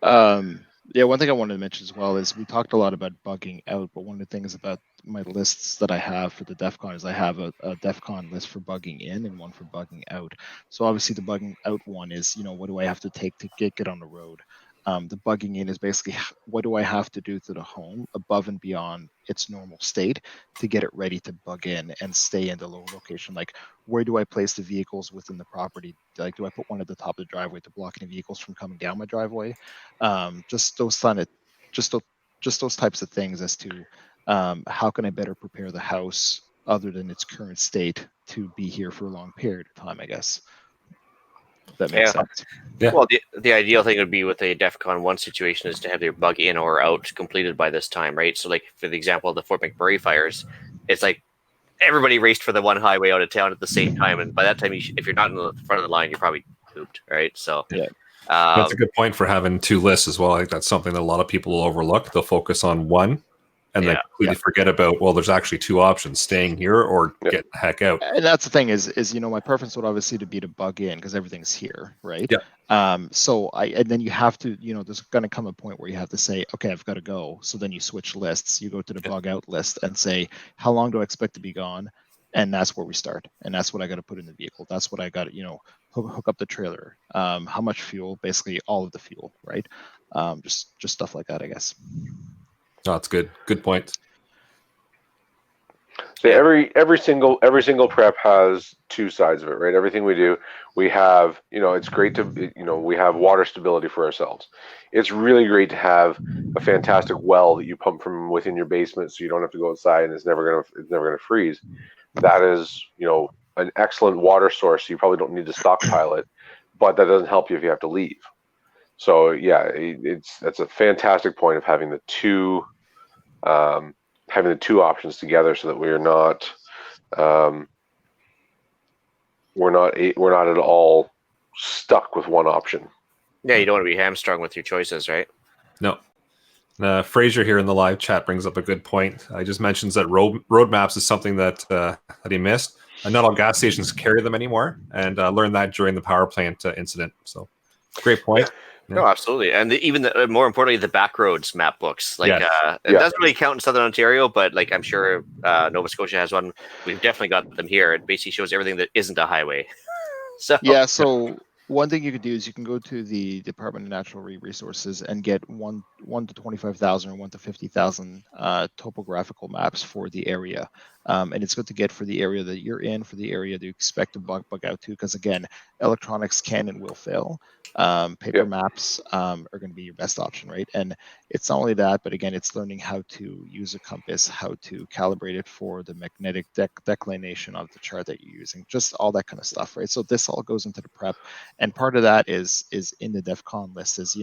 One thing I wanted to mention as well is we talked a lot about bugging out, but one of the things about my lists that I have for the DEFCON is I have a DEFCON list for bugging in and one for bugging out. So obviously the bugging out one is, what do I have to take to get on the road? The bugging in is basically what do I have to do to the home above and beyond its normal state to get it ready to bug in and stay in the low location. Like, where do I place the vehicles within the property? Like, do I put one at the top of the driveway to block any vehicles from coming down my driveway? Just those types of things as to how can I better prepare the house other than its current state to be here for a long period of time, I guess. That makes sense. Yeah. Well, the ideal thing would be with a DEFCON 1 situation is to have your bug in or out completed by this time, right? So, like, for the example of the Fort McMurray fires, it's like everybody raced for the one highway out of town at the same time, and by that time, if you're not in the front of the line, you're probably pooped, right? So, yeah. That's a good point for having 2 lists as well. I think that's something that a lot of people will overlook. They'll focus on one and they completely forget about, there's actually 2 options, staying here or getting the heck out. And that's the thing is my preference would obviously to be to bug in because everything's here, right? Yeah. And then you have to, there's going to come a point where you have to say, okay, I've got to go. So then you switch lists, you go to the bug out list and say, how long do I expect to be gone? And that's where we start. And that's what I got to put in the vehicle. That's what I got to, hook up the trailer. How much fuel? Basically all of the fuel, right? Just stuff like that, I guess. Oh, that's good. Good point. So every single prep has 2 sides of it, right? Everything we do, we have, it's great to, we have water stability for ourselves. It's really great to have a fantastic well that you pump from within your basement, so you don't have to go outside and it's never gonna freeze. That is, an excellent water source. So you probably don't need to stockpile it, but that doesn't help you if you have to leave. So yeah, that's a fantastic point of having the two options together, so that we're not at all stuck with one option. Yeah, you don't want to be hamstrung with your choices, right? No. Fraser here in the live chat brings up a good point. He just mentions that road maps is something that he missed. not all gas stations carry them anymore, and learned that during the power plant incident. So, great point. Yeah. No, absolutely, and more importantly, the backroads map books. Like, Yes. it doesn't really count in Southern Ontario, but like I'm sure Nova Scotia has one. We've definitely got them here. It basically shows everything that isn't a highway. So Yeah, so one thing you could do is you can go to the Department of Natural Resources and get one to 25,000 or 1 to 50,000 topographical maps for the area. And it's good to get for the area that you're in, for the area that you expect to bug out to, because again, electronics can and will fail. Paper maps are going to be your best option, right? And it's not only that, but again, it's learning how to use a compass, how to calibrate it for the magnetic declination of the chart that you're using, just all that kind of stuff, right? So this all goes into the prep, and part of that is in the DEFCON list. Is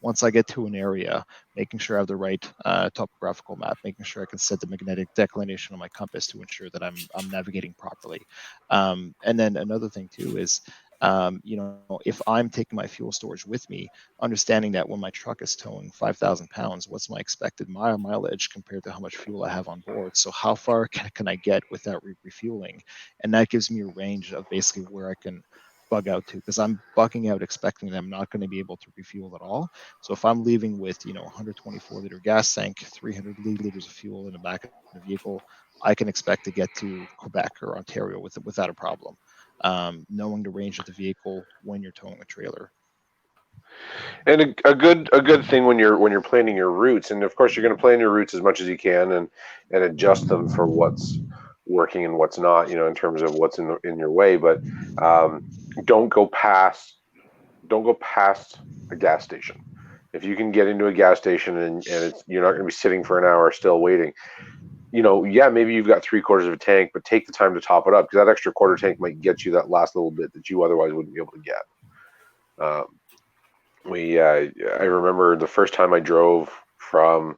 once I get to an area, making sure I have the right topographical map, making sure I can set the magnetic declination on my compass to ensure that I'm navigating properly. And then another thing too is, if I'm taking my fuel storage with me, understanding that when my truck is towing 5,000 pounds, what's my expected mileage compared to how much fuel I have on board? So how far can I get without refueling? And that gives me a range of basically where I can bug out to, because I'm bugging out expecting that I'm not going to be able to refuel at all. So if I'm leaving with 124 liter gas tank, 300 liters of fuel in the back of the vehicle, I can expect to get to Quebec or Ontario without a problem. Knowing the range of the vehicle when you're towing a trailer. And a good thing when you're planning your routes, and of course you're going to plan your routes as much as you can and adjust them for what's working and what's not, in terms of what's in your way. But don't go past a gas station. If you can get into a gas station and you're not going to be sitting for an hour still waiting, maybe you've got 3/4 of a tank, but take the time to top it up, because that extra quarter tank might get you that last little bit that you otherwise wouldn't be able to get. I remember the first time I drove from,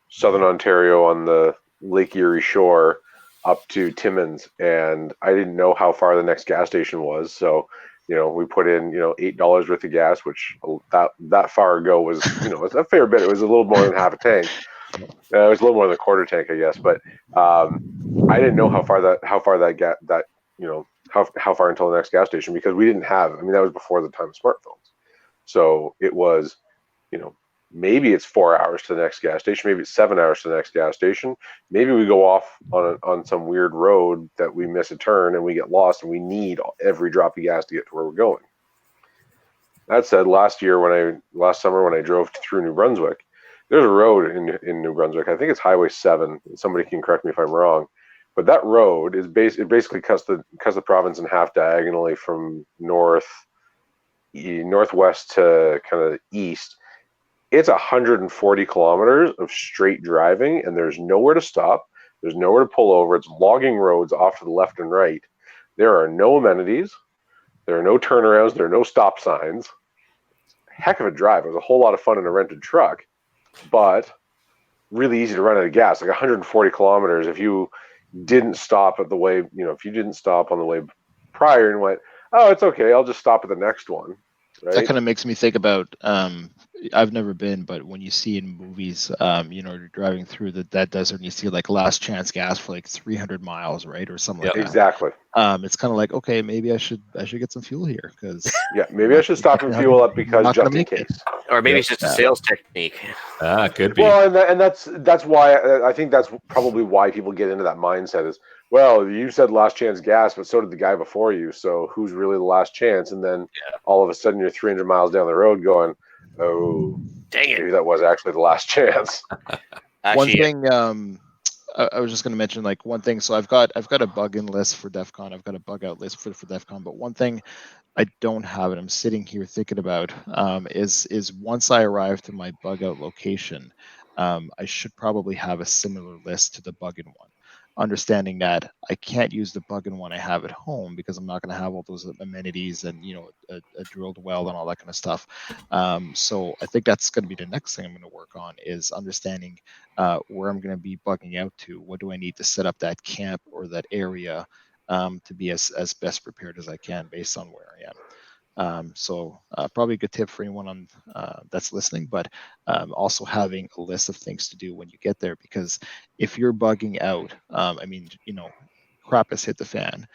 Southern Ontario on the Lake Erie shore up to Timmins, and I didn't know how far the next gas station was. So, we put in, $8 worth of gas, which that far ago was, it's a fair bit. It was a little more than half a tank. It was a little more than a quarter tank, I guess. But I didn't know how far until the next gas station, because we didn't have. I mean, that was before the time of smartphones. So it was, maybe it's 4 hours to the next gas station, maybe it's 7 hours to the next gas station. Maybe we go off on some weird road that we miss a turn and we get lost, and we need every drop of gas to get to where we're going. That said, last summer when I drove through New Brunswick, there's a road in New Brunswick. I think it's Highway 7. Somebody can correct me if I'm wrong, but that road is basically cuts the province in half diagonally from northwest to kind of east. It's 140 kilometers of straight driving, and there's nowhere to stop. There's nowhere to pull over. It's logging roads off to the left and right. There are no amenities. There are no turnarounds. There are no stop signs. Heck of a drive. It was a whole lot of fun in a rented truck, but really easy to run out of gas. Like 140 kilometers. If you didn't stop at the way, if you didn't stop on the way prior and went, oh, it's okay, I'll just stop at the next one. Right? That kind of makes me think about, I've never been, but when you see in movies, you're driving through that desert and you see like Last Chance Gas for like 300 miles, right? Or something like that. Exactly. It's kind of like, okay, maybe I should get some fuel here, because maybe I should stop and fuel up, because just in case. Or maybe it's just a sales technique. Could be. Well, and that's why I think that's probably why people get into that mindset is, well, you said last chance gas, but so did the guy before you. So who's really the last chance? And then all of a sudden you're 300 miles down the road going, oh, dang it, maybe that was actually the last chance. One thing I was just going to mention, like one thing. So I've got a bug in list for DEFCON. I've got a bug out list for DEFCON. But one thing I don't have, and I'm sitting here thinking about, is once I arrive to my bug out location, I should probably have a similar list to the bug in one. Understanding that I can't use the bug in one I have at home, because I'm not going to have all those amenities and a drilled well and all that kind of stuff. So I think that's going to be the next thing I'm going to work on, is understanding where I'm going to be bugging out to. What do I need to set up that camp or that area to be as best prepared as I can based on where I am. So probably a good tip for anyone on that's listening, but also having a list of things to do when you get there, because if you're bugging out, crap has hit the fan.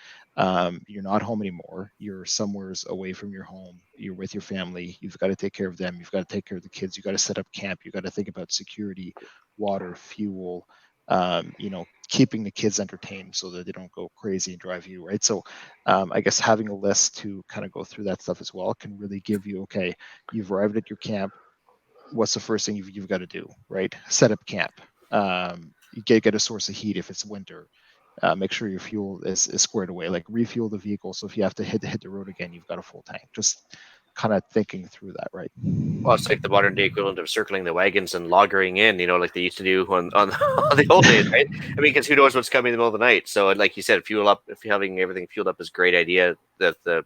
You're not home anymore. You're somewhere away from your home. You're with your family. You've got to take care of them. You've got to take care of the kids. You've got to set up camp. You've got to think about security, water, fuel, keeping the kids entertained so that they don't go crazy and drive you, right? So I guess having a list to kind of go through that stuff as well can really give you, okay, you've arrived at your camp. What's the first thing you've got to do, right? Set up camp. You get a source of heat if it's winter. Make sure your fuel is squared away. Like refuel the vehicle, so if you have to hit the road again, you've got a full tank. Just kind of thinking through that, right? Well, it's like the modern day equivalent of circling the wagons and loggering in, like they used to do on the old days, right? I mean, because who knows what's coming in the middle of the night? So, like you said, fuel up. If you're having everything fueled up is a great idea. The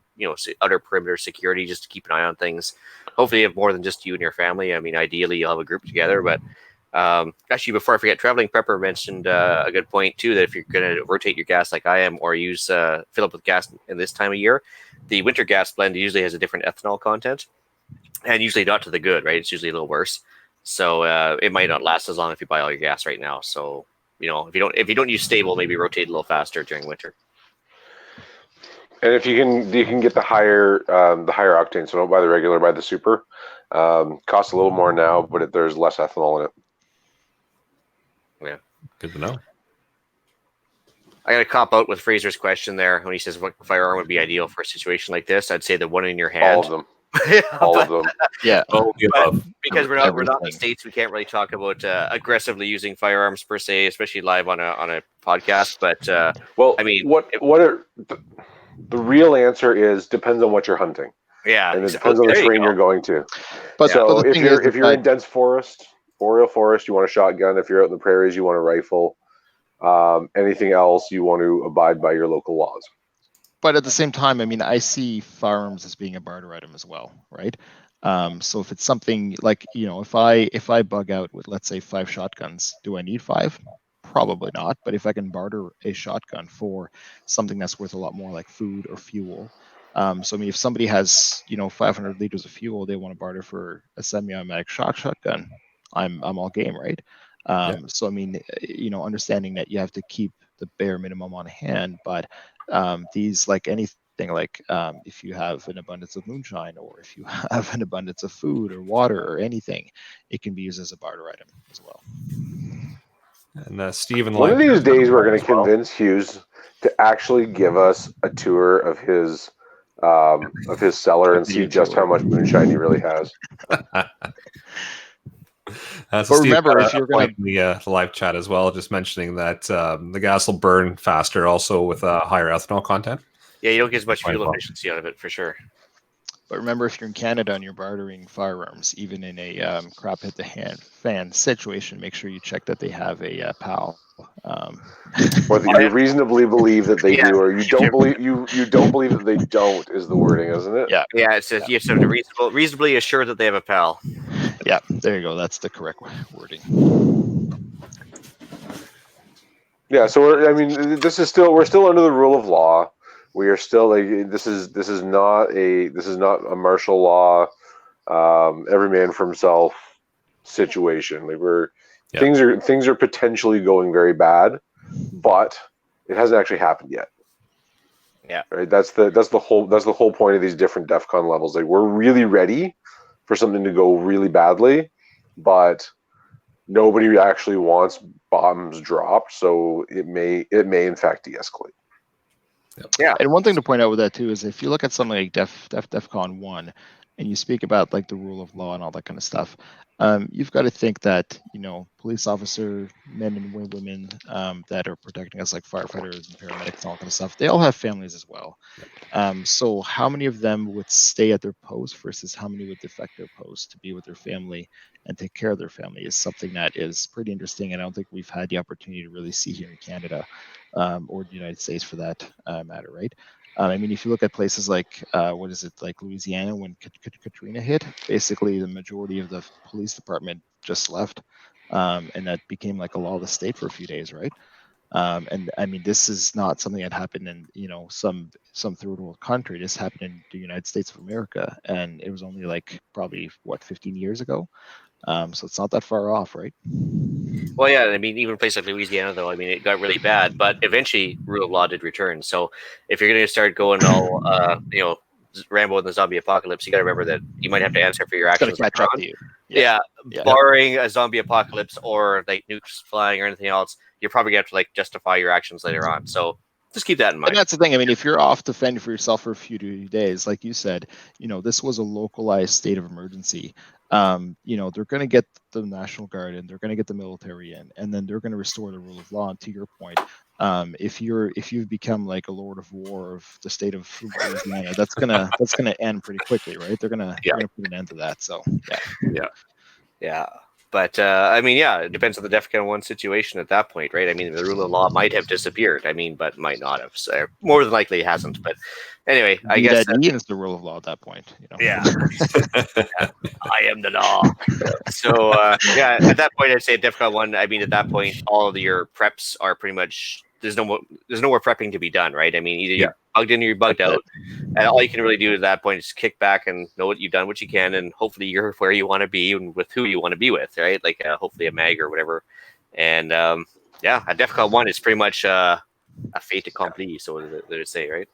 outer perimeter security, just to keep an eye on things. Hopefully, you have more than just you and your family. I mean, ideally, you'll have a group together. But actually, before I forget, Traveling Prepper mentioned a good point too. That if you're going to rotate your gas like I am, or use fill up with gas in this time of year, the winter gas blend usually has a different ethanol content. And usually not to the good, right? It's usually a little worse. So it might not last as long if you buy all your gas right now. So if you don't use stable, maybe rotate a little faster during winter. And if you can get the higher octane, so don't buy the regular, buy the super. Costs a little more now, but there's less ethanol in it. Yeah, good to know. I got to cop out with Fraser's question there when he says what firearm would be ideal for a situation like this. I'd say the one in your hand. All of them. All of them. Yeah. But because we're not in the States, we can't really talk about aggressively using firearms per se, especially live on a podcast. But well, I mean, the real answer is depends on what you're hunting. Yeah, and it depends on the terrain you're going to. But so if you're in dense forest, boreal forest, you want a shotgun. If you're out in the prairies, you want a rifle. Anything else, you want to abide by your local laws. But at the same time, I mean, I see firearms as being a barter item as well, right? So if it's something like, if I bug out with, let's say, 5 shotguns, do I need 5? Probably not. But if I can barter a shotgun for something that's worth a lot more, like food or fuel. So I mean, if somebody has 500 liters of fuel, they want to barter for a semi-automatic shotgun. I'm all game, right? So I mean, understanding that you have to keep the bare minimum on hand, but these, like anything, like if you have an abundance of moonshine, or if you have an abundance of food or water or anything, it can be used as a barter item as well. And Stephen, one of these days, we're going to convince Hugues to actually give us a tour of his cellar and see just how much moonshine he really has. So but remember, if you're going to the live chat as well, just mentioning that the gas will burn faster, also with a higher ethanol content. Yeah, you don't get as much fuel efficiency out of it for sure. But remember, if you're in Canada and you're bartering firearms, even in a crap hit the fan situation, make sure you check that they have a PAL. Or that you reasonably believe that they do, or you don't believe that they don't, is the wording, isn't it? Yeah. It says you have to reasonably assure that they have a PAL. Yeah, there you go. That's the correct wording. Yeah, so we're still under the rule of law. We are still this is not a martial law, every man for himself situation. Things are potentially going very bad, but it hasn't actually happened yet. Yeah, right. That's the whole point of these different DEFCON levels. Like, we're really ready for something to go really badly, but nobody actually wants bombs dropped, so it may in fact de-escalate. Yeah. And one thing to point out with that too is if you look at something like DEFCON 1 and you speak about like the rule of law and all that kind of stuff, you've got to think that, police officer, men and women that are protecting us, like firefighters and paramedics and all that kind of stuff, they all have families as well. So how many of them would stay at their post versus how many would defect their post to be with their family and take care of their family is something that is pretty interesting. And I don't think we've had the opportunity to really see here in Canada or the United States for that matter, right? I mean, if you look at places like, like Louisiana, when Katrina hit, basically the majority of the police department just left. And that became like a law of the state for a few days, right? And I mean, this is not something that happened in, some third world country. This happened in the United States of America. And it was only like probably 15 years ago. So it's not that far off, right? Well, yeah, I mean, even a place like Louisiana, though, I mean, it got really bad, but eventually rule of law did return. So if you're going to start going all, Rambo in the zombie apocalypse, you got to remember that you might have to answer for your It's gonna actions catch later up on. to you. Yeah. Yeah. Barring a zombie apocalypse or like nukes flying or anything else, you're probably going to have to like justify your actions later on. So just keep that in And mind. that's the thing. I mean, if you're off to fend for yourself for a few days, like you said, this was a localized state of emergency. They're going to get the National Guard in, they're going to get the military in, and then they're going to restore the rule of law. And to your point, if you've become like a Lord of War of the state of Louisiana, that's gonna end pretty quickly, right? They're gonna put an end to that. So Yeah. But I mean, yeah, it depends on the DEFCON 1 situation at that point, right? I mean, the rule of law might have disappeared. I mean, but might not have. So more than likely it hasn't. But anyway, I guess. is the rule of law at that point. Yeah. I am the law. So at that point, I'd say DEFCON 1. I mean, at that point, all of your preps are pretty much there's no more prepping to be done, right? I mean, either you're bugged in or you're bugged out, and all you can really do at that point is kick back and know what you've done, what you can, and hopefully you're where you want to be and with who you want to be with, right? Like hopefully a mag or whatever. And at DEFCON 1, it's pretty much a fait accompli, so they say, right?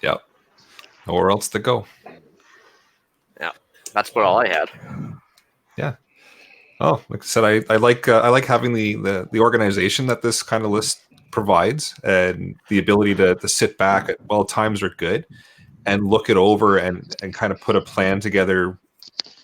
Yeah. Nowhere else to go. Yeah, that's about all I had. Yeah. Oh, like I said, I like having the organization that this kind of list provides, and the ability to sit back while times are good and look it over and kind of put a plan together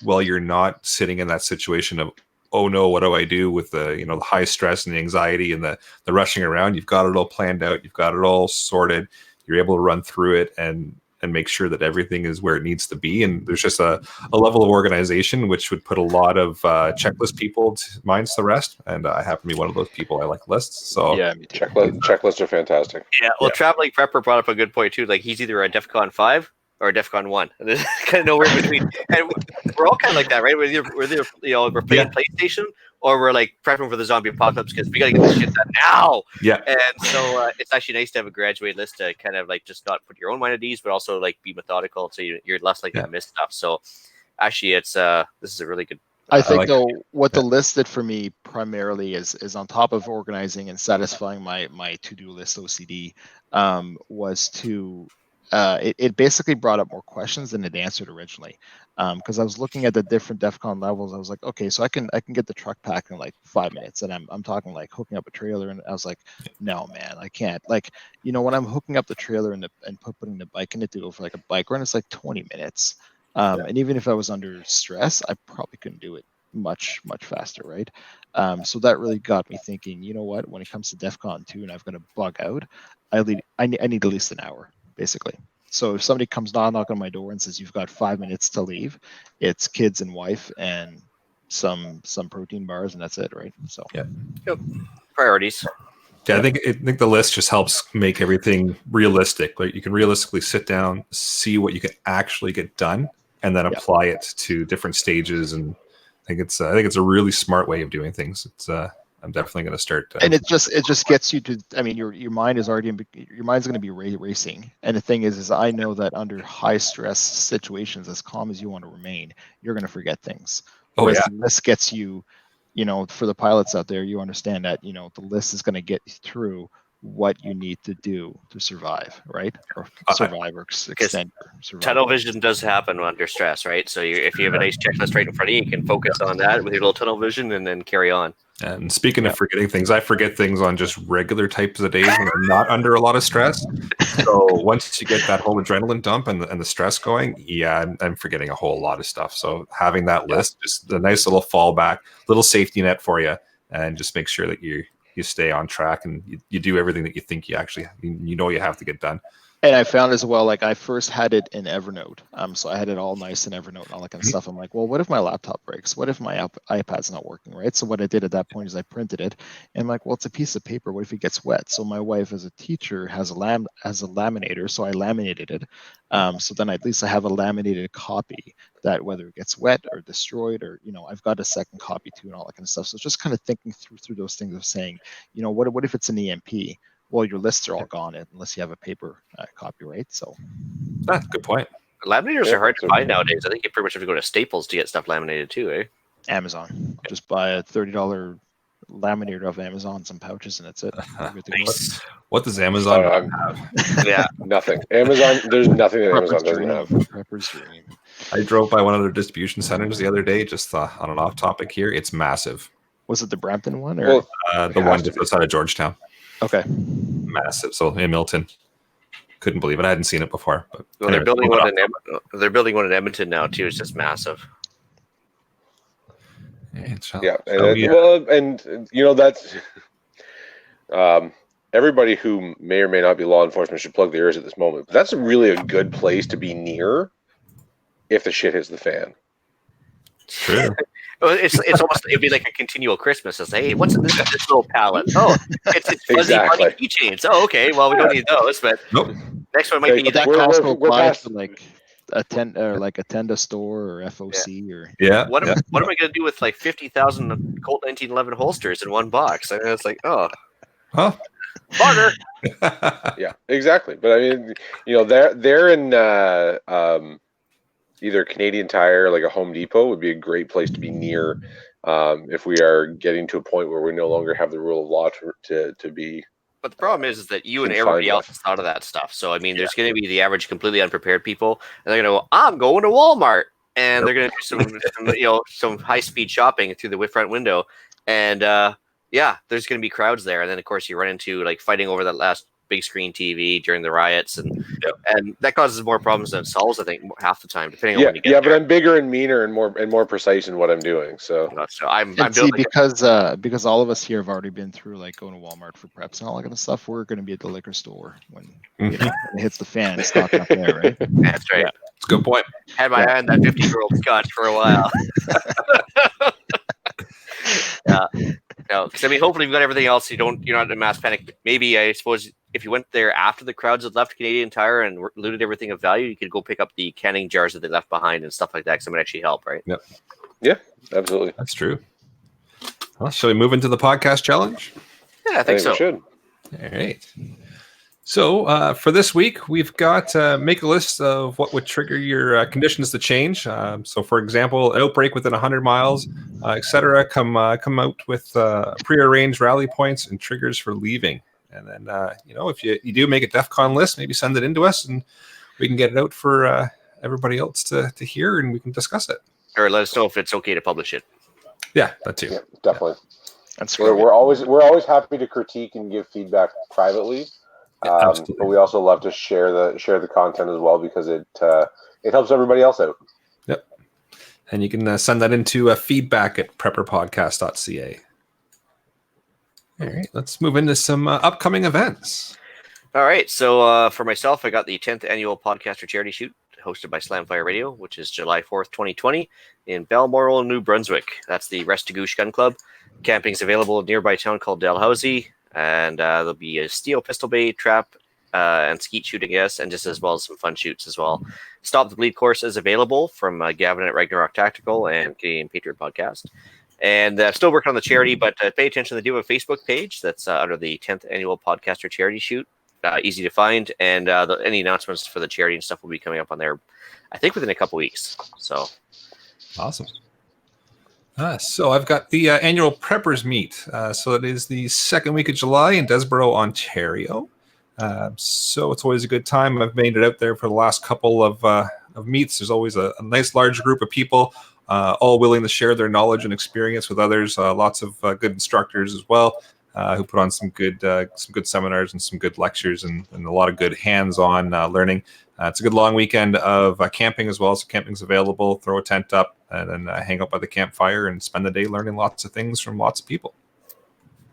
while you're not sitting in that situation of, oh no, what do I do with the the high stress and the anxiety and the rushing around. You've got it all planned out, you've got it all sorted, you're able to run through it and make sure that everything is where it needs to be. And there's just a level of organization which would put a lot of checklist people minds the rest. And I happen to be one of those people. I like lists. So yeah, checklists are fantastic. Yeah, well, Traveling Prepper brought up a good point too. Like he's either a DEFCON 5 or a DEFCON 1. And there's kind of nowhere in between. And we're all kind of like that, right? We're playing PlayStation or we're like prepping for the zombie apocalypse because we got to get this shit done now. Yeah. And so it's actually nice to have a graduated list to kind of like just not put your own mind at ease, but also like be methodical so you're less likely to miss stuff. So actually, it's this is a really good. I think what the list did for me primarily is on top of organizing and satisfying my to-do list OCD, was to it basically brought up more questions than it answered originally. Because I was looking at the different DEFCON levels, I was like, okay, so I can get the truck packed in like 5 minutes, and I'm talking like hooking up a trailer, and I was like, no man, I can't. Like, when I'm hooking up the trailer and putting the bike in it to go for like a bike run, it's like 20 minutes. And even if I was under stress, I probably couldn't do it much faster, right? So that really got me thinking, you know what, when it comes to DEFCON 2 and I've got to bug out, I need at least an hour, basically. So if somebody comes knock on my door and says you've got 5 minutes to leave, it's kids and wife and some protein bars, and that's it, right? So Priorities. Yeah, I think the list just helps make everything realistic. Like you can realistically sit down, see what you can actually get done, and then apply it to different stages. And I think it's a really smart way of doing things. It's I'm definitely going to start. And it just gets you to. I mean, your mind is already your mind's going to be racing. And the thing is I know that under high stress situations, as calm as you want to remain, you're going to forget things. Whereas the list gets you. For the pilots out there, you understand that the list is going to get you through what you need to do to survive, right? Or survive or extend your survival. Tunnel vision does happen under stress, right? So if you have a nice checklist right in front of you, you can focus on that with your little tunnel vision and then carry on. And speaking of forgetting things, I forget things on just regular types of days when I'm not under a lot of stress. So once you get that whole adrenaline dump and the stress going, I'm forgetting a whole lot of stuff. So having that list, just a nice little fallback, little safety net for you, and just make sure that you stay on track and you do everything that you think you have to get done. And I found as well, like I first had it in Evernote. So I had it all nice in Evernote and all that kind of stuff. I'm like, well, what if my laptop breaks? What if my iPad's not working, right? So what I did at that point is I printed it. And I'm like, well, it's a piece of paper. What if it gets wet? So my wife, as a teacher, has a laminator. So I laminated it. So then at least I have a laminated copy that whether it gets wet or destroyed or, I've got a second copy too and all that kind of stuff. So it's just kind of thinking through those things of saying, what if it's an EMP? Well, your lists are all gone unless you have a paper copy, right? So that's a good point. Laminators are hard to find nowadays. I think you pretty much have to go to Staples to get stuff laminated too, eh? Amazon. I'll just buy a $30 laminator of Amazon, some pouches, and that's it. You're good to go. Nice. What does Amazon Oh, have? Yeah. Nothing. Amazon. There's nothing that Amazon Prepper's doesn't dream. have. Prepper's dream. I drove by one of their distribution centers the other day, just on an off topic here. It's massive. Was it the Brampton one? Or? Well, The one just outside of Georgetown. Okay. Massive. So in Milton. Couldn't believe it. I hadn't seen it before. But Well, anyway, they're building one in Edmonton now too. It's just massive. yeah, well, and you know that's everybody who may or may not be law enforcement should plug their ears at this moment. But that's really a good place to be near if the shit hits the fan. True. It's almost, it'd be like a continual Christmas. It's hey, what's in this little pallet? Oh, it's fuzzy Exactly. bunny keychains. Oh, okay. Well, we don't need those, but Nope. next one might be But that We're- can also we're apply past- to like attend a store or FOC or Yeah. what am I going to do with like 50,000 Colt 1911 holsters in one box? I mean, it's like, oh, Huh? barter. Yeah, exactly. But I mean, you know, they're in either Canadian Tire, like a Home Depot, would be a great place to be near if we are getting to a point where we no longer have the rule of law to be. But the problem is that you and Confined everybody else with. has thought of that stuff. So I mean, there's going to be the average completely unprepared people, and they're going to go, "I'm going to Walmart," and they're going to do some high speed shopping through the front window, and yeah, there's going to be crowds there, and then of course you run into like fighting over that last big screen TV during the riots, and that causes more problems than it solves. I think half the time, depending on when you get But there. I'm bigger and meaner and more precise in what I'm doing. So So I'm and see, building. because all of us here have already been through like going to Walmart for preps and all that kind of stuff. We're going to be at the liquor store when when it hits the fan. It's not up there, right? That's right. It's a good point. Had my eye on that 50-year-old scotch for a while. Yeah. No, because I mean, hopefully you've got everything else. You're not in a mass panic. Maybe I suppose if you went there after the crowds had left Canadian Tire and looted everything of value, you could go pick up the canning jars that they left behind and stuff like that. Because it would actually help, right? absolutely, That's true. Well, shall we move into the podcast challenge? Yeah, I think so. we should. All right. So for this week, we've got make a list of what would trigger your conditions to change. So, for example, outbreak within 100 miles, etc. Come out with prearranged rally points and triggers for leaving. And then, if you do make a DEFCON list, maybe send it in to us, and we can get it out for everybody else to hear, and we can discuss it. Or let us know if it's okay to publish it. Yeah, that too. Yeah, definitely. That's We're always happy to critique and give feedback privately. Yeah, absolutely. But we also love to share the content as well because it helps everybody else out. Yep. And you can send that into feedback at prepperpodcast.ca. All right, let's move into some upcoming events. All right. So for myself, I got the 10th annual Podcaster Charity Shoot hosted by Slamfire Radio, which is July 4th, 2020 in Balmoral, New Brunswick. That's the Restigouche Gun Club. Camping is available in a nearby town called Dalhousie. And there'll be a steel pistol bay, trap, and skeet shooting, yes, and just as well as some fun shoots as well. Stop the Bleed course is available from Gavin at Ragnarok Tactical and Canadian Patriot Podcast. And still working on the charity, but pay attention. They do have a Facebook page that's under the 10th Annual Podcaster Charity Shoot. Easy to find, and any announcements for the charity and stuff will be coming up on there, I think, within a couple weeks. So awesome. So I've got the annual Preppers Meet. So it is the second week of July in Desborough, Ontario. So it's always a good time. I've made it out there for the last couple of meets. There's always a nice large group of people, all willing to share their knowledge and experience with others. Lots of good instructors as well, who put on some good seminars and some good lectures and a lot of good hands-on learning. It's a good long weekend of camping as well. So camping's available. Throw a tent up and then hang out by the campfire and spend the day learning lots of things from lots of people.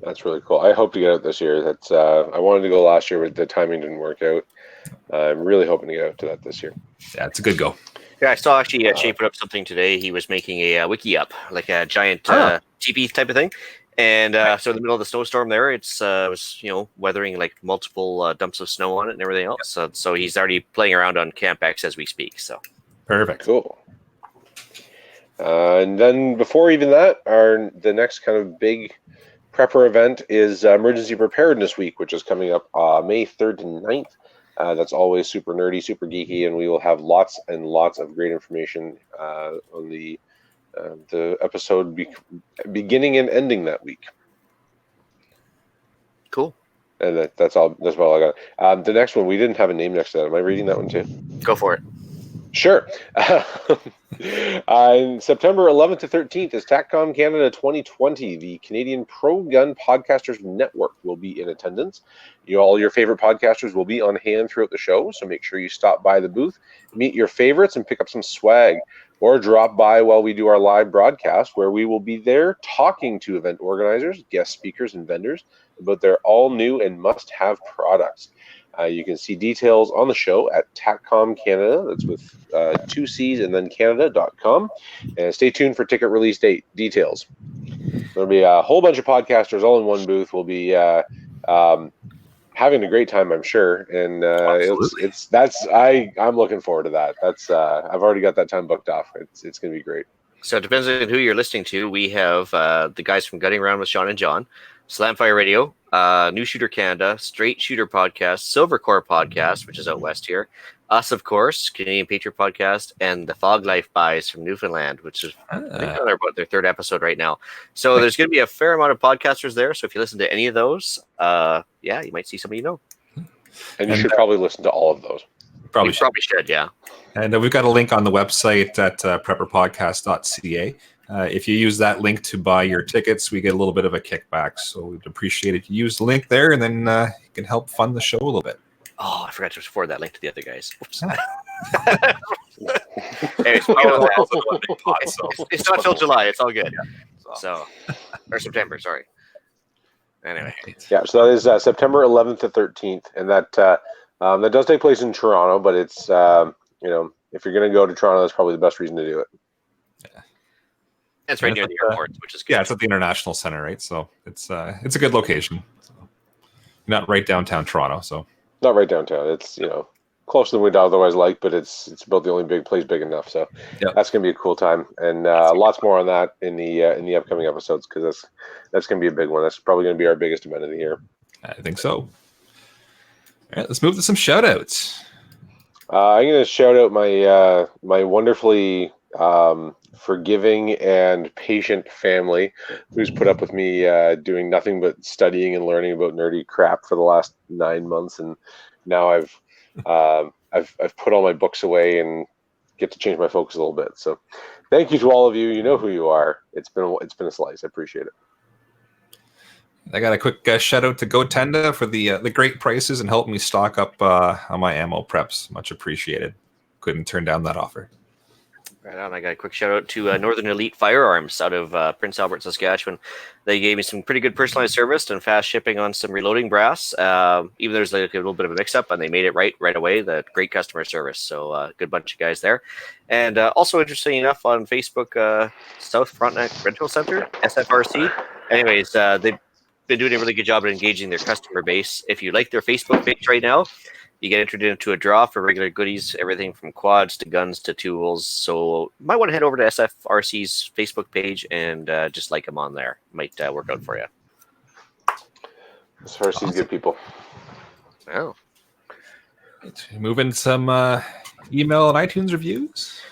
That's really cool. I hope to get out this year. That's I wanted to go last year, but the timing didn't work out. I'm really hoping to get out to that this year. Yeah, it's a good go. yeah, I saw actually Shay put up something today. He was making a wiki up, like a giant TP type of thing. And so in the middle of the snowstorm there, it was weathering like multiple dumps of snow on it and everything else. So he's already playing around on Camp X as we speak. So Perfect. Cool. And then before even that, the next kind of big prepper event is Emergency Preparedness Week, which is coming up May 3rd to 9th. That's always super nerdy, super geeky, and we will have lots and lots of great information on the the episode beginning and ending that week. Cool. And that's all. That's all I got. The next one, we didn't have a name next to that. Am I reading that one too? Go for it. Sure. On September 11th to 13th is TACCOM Canada 2020. The Canadian Pro Gun Podcasters Network will be in attendance. All your favorite podcasters will be on hand throughout the show, so make sure you stop by the booth, meet your favorites, and pick up some swag. Or drop by while we do our live broadcast, where we will be there talking to event organizers, guest speakers, and vendors about their all-new and must-have products. You can see details on the show at TACCOM Canada. That's with 2 C's and then Canada.com. And stay tuned for ticket release date details. There'll be a whole bunch of podcasters all in one booth. We'll be having a great time, I'm sure. And I'm looking forward to that. That's I've already got that time booked off. It's going to be great. So it depends on who you're listening to. We have the guys from Gunning Around with Sean and John, Slamfire Radio, New Shooter Canada, Straight Shooter Podcast, Silver Core Podcast, which is out west here, us, of course, Canadian Patriot Podcast, and the Fog Life Buys from Newfoundland, which is about their third episode right now. So there's going to be a fair amount of podcasters there. So if you listen to any of those, you might see somebody you know. And you should probably listen to all of those. Probably should, yeah. And we've got a link on the website at prepperpodcast.ca. If you use that link to buy your tickets, we get a little bit of a kickback. So we'd appreciate it if you use the link there, and then you can help fund the show a little bit. Oh, I forgot to forward that link to the other guys. Oops. It's not till July. It's all good. Yeah. So, or September, sorry. Anyway. Yeah, so that is September 11th to 13th, and that does take place in Toronto, but it's, if you're going to go to Toronto, that's probably the best reason to do it. Yeah. It's right near the airport, which is good. Yeah, it's at the International Center, right? So it's a good location. So, not right downtown Toronto, so. Not right downtown. It's, closer than we'd otherwise like, but it's about the only big place big enough. So that's going to be a cool time, and lots more on that in the upcoming episodes, because that's going to be a big one. That's probably going to be our biggest event of the year. I think so. All right, let's move to some shout outs. I'm going to shout out my wonderfully forgiving and patient family, who's put up with me doing nothing but studying and learning about nerdy crap for the last 9 months, and now I've put all my books away and get to change my focus a little bit. So thank you to all of you. You know who you are. It's been a slice. I appreciate it. I got a quick shout out to GoTenda for the great prices and helping me stock up on my ammo preps. Much appreciated. Couldn't turn down that offer. Right on. I got a quick shout out to Northern Elite Firearms out of Prince Albert, Saskatchewan. They gave me some pretty good personalized service and fast shipping on some reloading brass. Even there's like a little bit of a mix-up, and they made it right away. The great customer service. So good bunch of guys there. And also interesting enough, on Facebook, South Frontenac Rental Center, SFRC. Anyways, they've been doing a really good job at engaging their customer base. If you like their Facebook page right now, you get entered into a draw for regular goodies, everything from quads to guns to tools. So you might want to head over to SFRC's Facebook page and just like them on there. Might work out for you. SFRC's awesome. Good people. Oh. Moving some email and iTunes reviews.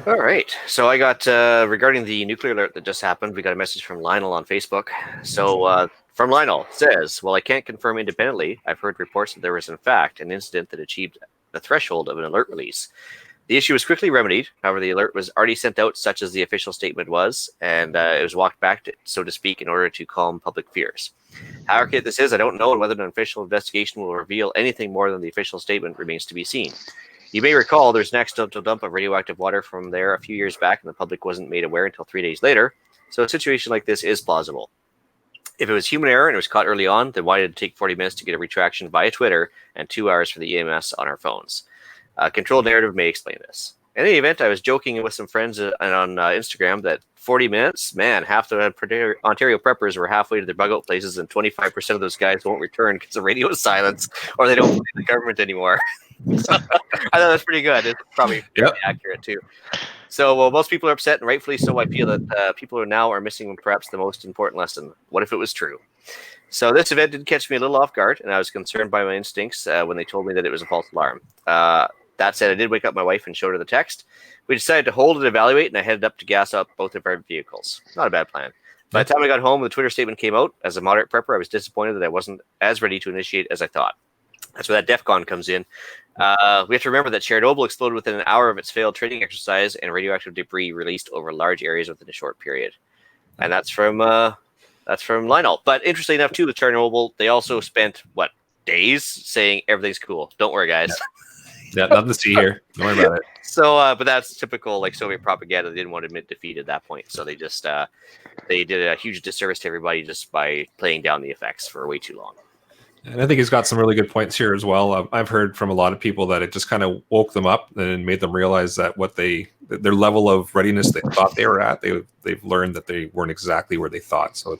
All right. So I got, regarding the nuclear alert that just happened, we got a message from Lionel on Facebook. So from Lionel, it says, "Well, I can't confirm independently. I've heard reports that there was, in fact, an incident that achieved the threshold of an alert release. The issue was quickly remedied. However, the alert was already sent out, such as the official statement was, and it was walked back, so to speak, in order to calm public fears. How accurate this is, I don't know, and whether an official investigation will reveal anything more than the official statement remains to be seen. You may recall there's an accidental dump of radioactive water from there a few years back, and the public wasn't made aware until 3 days later. So a situation like this is plausible. If it was human error and it was caught early on, then why did it take 40 minutes to get a retraction via Twitter and 2 hours for the EMS on our phones? A controlled narrative may explain this. In any event, I was joking with some friends on Instagram that 40 minutes, man, half the Ontario preppers were halfway to their bug out places, and 25% of those guys won't return because the radio is silenced or they don't believe the government anymore. So, I thought that's pretty good. It's probably pretty accurate too. So most people are upset, and rightfully so. I feel that people now are missing perhaps the most important lesson. What if it was true? So this event did catch me a little off guard, and I was concerned by my instincts when they told me that it was a false alarm. That said, I did wake up my wife and showed her the text. We decided to hold and evaluate, and I headed up to gas up both of our vehicles. Not a bad plan. By the time I got home, the Twitter statement came out. As a moderate prepper, I was disappointed that I wasn't as ready to initiate as I thought. That's where that DEFCON comes in. We have to remember that Chernobyl exploded within an hour of its failed training exercise, and radioactive debris released over large areas within a short period. And that's from Lionel. But interestingly enough, too, with Chernobyl, they also spent days saying everything's cool. Don't worry, guys. Yeah, nothing to see here. Don't worry about it. So, but that's typical Soviet propaganda. They didn't want to admit defeat at that point, so they just they did a huge disservice to everybody just by playing down the effects for way too long. And I think he's got some really good points here as well. I've heard from a lot of people that it just kind of woke them up and made them realize that their level of readiness they thought they were at, they've learned that they weren't exactly where they thought. So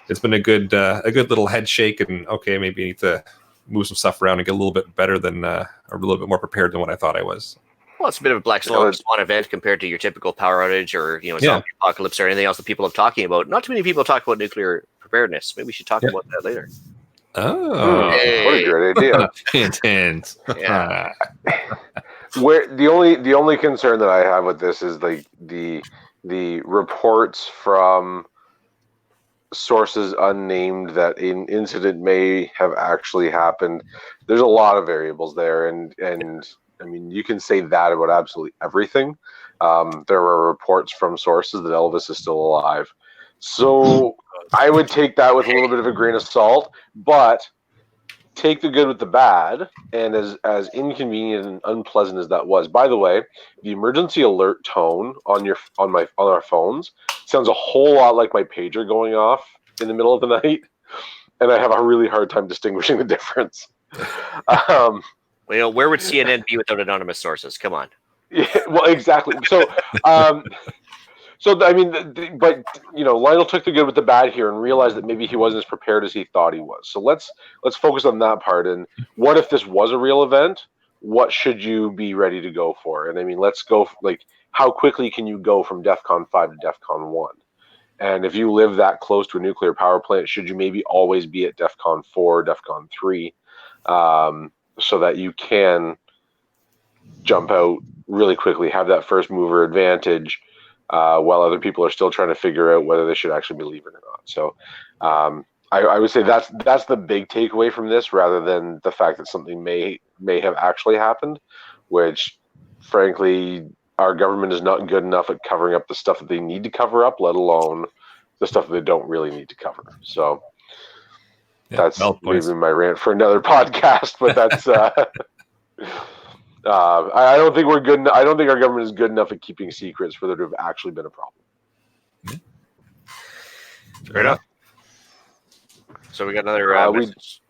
it's been a good little head shake, and okay, maybe you need to move some stuff around and get a little bit better than a little bit more prepared than what I thought I was. Well, it's a bit of a black swan event compared to your typical power outage or zombie apocalypse or anything else that people are talking about. Not too many people talk about nuclear preparedness. Maybe we should talk about that later. Oh, hey. What a great idea! Intense. Yeah. Where the only concern that I have with this is the reports from sources unnamed that an incident may have actually happened. There's a lot of variables there, and I mean, you can say that about absolutely everything. There were reports from sources that Elvis is still alive, so I would take that with a little bit of a grain of salt, but take the good with the bad. And as inconvenient and unpleasant as that was, by the way, the emergency alert tone on our phones sounds a whole lot like my pager going off in the middle of the night, and I have a really hard time distinguishing the difference. Where would CNN be without anonymous sources? Come on. Yeah, well, exactly. So, I mean, but Lionel took the good with the bad here and realized that maybe he wasn't as prepared as he thought he was. So let's focus on that part. And what if this was a real event? What should you be ready to go for? And I mean, let's go how quickly can you go from DEFCON 5 to DEFCON 1? And if you live that close to a nuclear power plant, should you maybe always be at DEFCON 4, DEFCON 3, so that you can jump out really quickly, have that first mover advantage, while other people are still trying to figure out whether they should actually be leaving or not. So I would say that's the big takeaway from this, rather than the fact that something may have actually happened, which frankly our government is not good enough at covering up the stuff that they need to cover up, let alone the stuff that they don't really need to cover. So that's maybe my rant for another podcast, but that's I don't think we're good. I don't think our government is good enough at keeping secrets for there to have actually been a problem. Fair enough. So we got another message.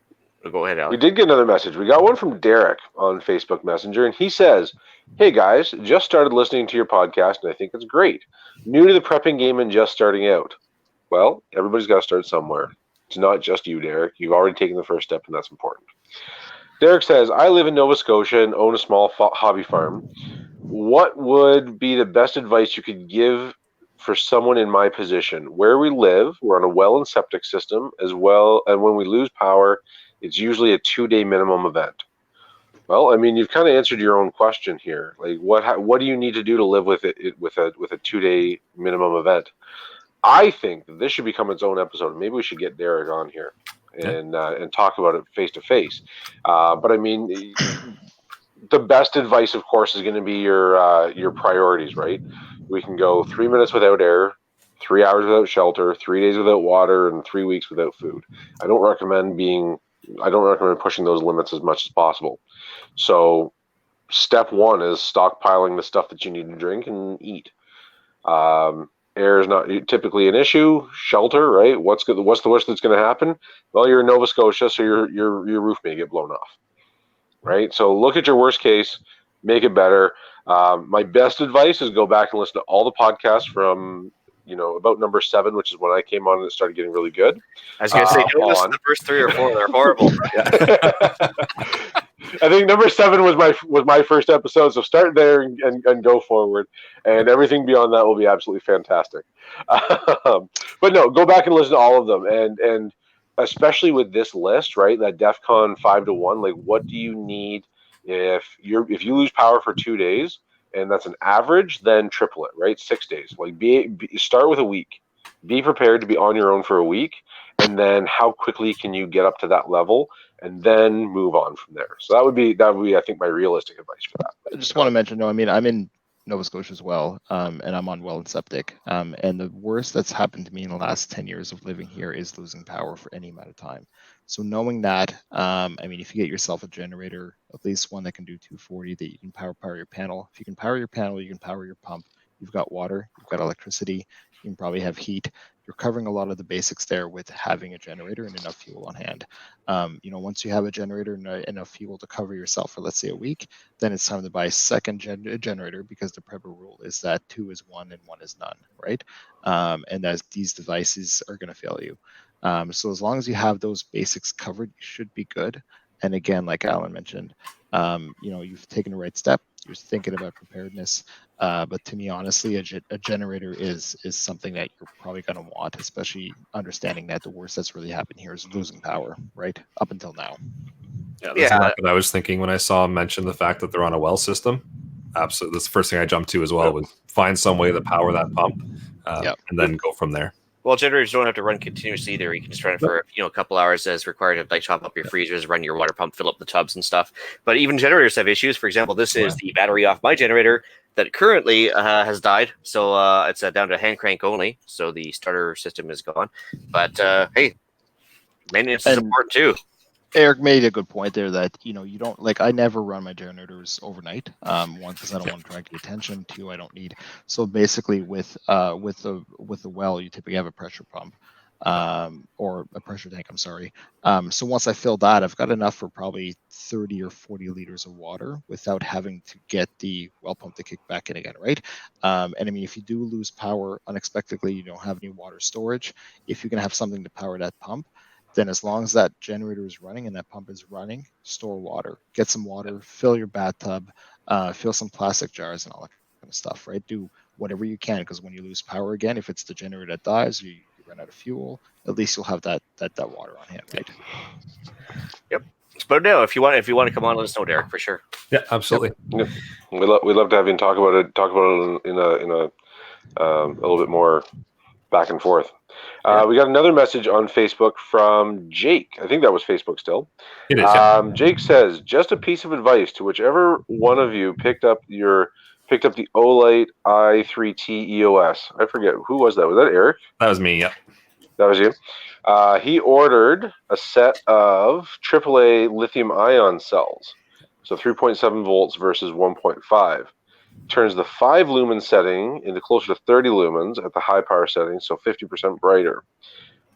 Go ahead, Alex. We did get another message. We got one from Derek on Facebook Messenger, and he says, "Hey guys, just started listening to your podcast, and I think it's great. New to the prepping game and just starting out. Well, everybody's got to start somewhere. It's not just you, Derek. You've already taken the first step, and that's important." Derek says, "I live in Nova Scotia and own a small hobby farm. What would be the best advice you could give for someone in my position? Where we live, we're on a well and septic system as well, and when we lose power, it's usually a 2-day minimum event." Well, I mean, you've kind of answered your own question here. Like, what do you need to do to live with it with a 2-day minimum event? I think that this should become its own episode. Maybe we should get Derek on here and talk about it face to face. But I mean, the best advice, of course, is going to be your priorities, right? We can go 3 minutes without air, 3 hours without shelter, 3 days without water, and 3 weeks without food. I don't recommend pushing those limits as much as possible. So step one is stockpiling the stuff that you need to drink and eat. Air is not typically an issue. Shelter, right? What's the worst that's going to happen? Well, you're in Nova Scotia, so your roof may get blown off, right? So look at your worst case, make it better. My best advice is go back and listen to all the podcasts from about number 7, which is when I came on and it started getting really good. I was going to say, don't listen to the first 3 or 4; they're horrible. I think number 7 was my first episode, so start there and go forward, and everything beyond that will be absolutely fantastic. But no, go back and listen to all of them, and especially with this list, right? That DEFCON 5 to 1, like, what do you need If you lose power for 2 days, and that's an average, then triple it, right? 6 days. Like start with a week. Be prepared to be on your own for a week, and then how quickly can you get up to that level, and then move on from there. So that would be I think my realistic advice for that. I just want to mention, I mean, I'm in Nova Scotia as well, and I'm on well and septic. And the worst that's happened to me in the last 10 years of living here is losing power for any amount of time. So knowing that, I mean, if you get yourself a generator, at least one that can do 240, that you can power your panel. If you can power your panel, you can power your pump. You've got water, you've got electricity, you can probably have heat. You're covering a lot of the basics there with having a generator and enough fuel on hand. Once you have a generator and enough fuel to cover yourself for, let's say, a week, then it's time to buy a second generator, because the prepper rule is that 2 is 1 and 1 is none, right? And that these devices are going to fail you. So as long as you have those basics covered, you should be good. And again, like Alan mentioned, you've taken the right step. You're thinking about preparedness. But to me, honestly, a generator is something that you're probably going to want, especially understanding that the worst that's really happened here is losing power, right? Up until now. Yeah, that's exactly what I was thinking when I saw him mention the fact that they're on a well system. Absolutely. That's the first thing I jumped to as well, was find some way to power that pump and then go from there. Well, generators don't have to run continuously either. You can just run it for a couple hours as required to like top up your freezers, run your water pump, fill up the tubs and stuff. But even generators have issues. For example, this is the battery off my generator that currently has died. So it's down to hand crank only. So the starter system is gone. But hey, maintenance is important too. Eric made a good point there that, you don't, like, I never run my generators overnight. One, because I don't want to drag the attention. 2, I don't need. So basically with the well, you typically have a pressure pump, or a pressure tank, I'm sorry. So once I fill that, I've got enough for probably 30 or 40 liters of water without having to get the well pump to kick back in again, right? And I mean, if you do lose power unexpectedly, you don't have any water storage, if you can have something to power that pump, then as long as that generator is running and that pump is running, store water. Get some water, fill your bathtub, fill some plastic jars and all that kind of stuff, right? Do whatever you can, because when you lose power again, if it's the generator that dies, you run out of fuel, at least you'll have that water on hand, right? Yep. But no, if you want to come on, let us know, Derek, for sure. Yeah, absolutely. Yep. We'd love to have you talk about it in a little bit more back and forth. We got another message on Facebook from Jake. I think that was Facebook still. It is. Jake says, just a piece of advice to whichever one of you picked up the Olight i3T EOS. I forget, who was that? Was that Eric? That was me, yeah. That was you. He ordered a set of AAA lithium ion cells. So 3.7 volts versus 1.5. Turns the 5 lumen setting into closer to 30 lumens at the high power setting, so 50% brighter.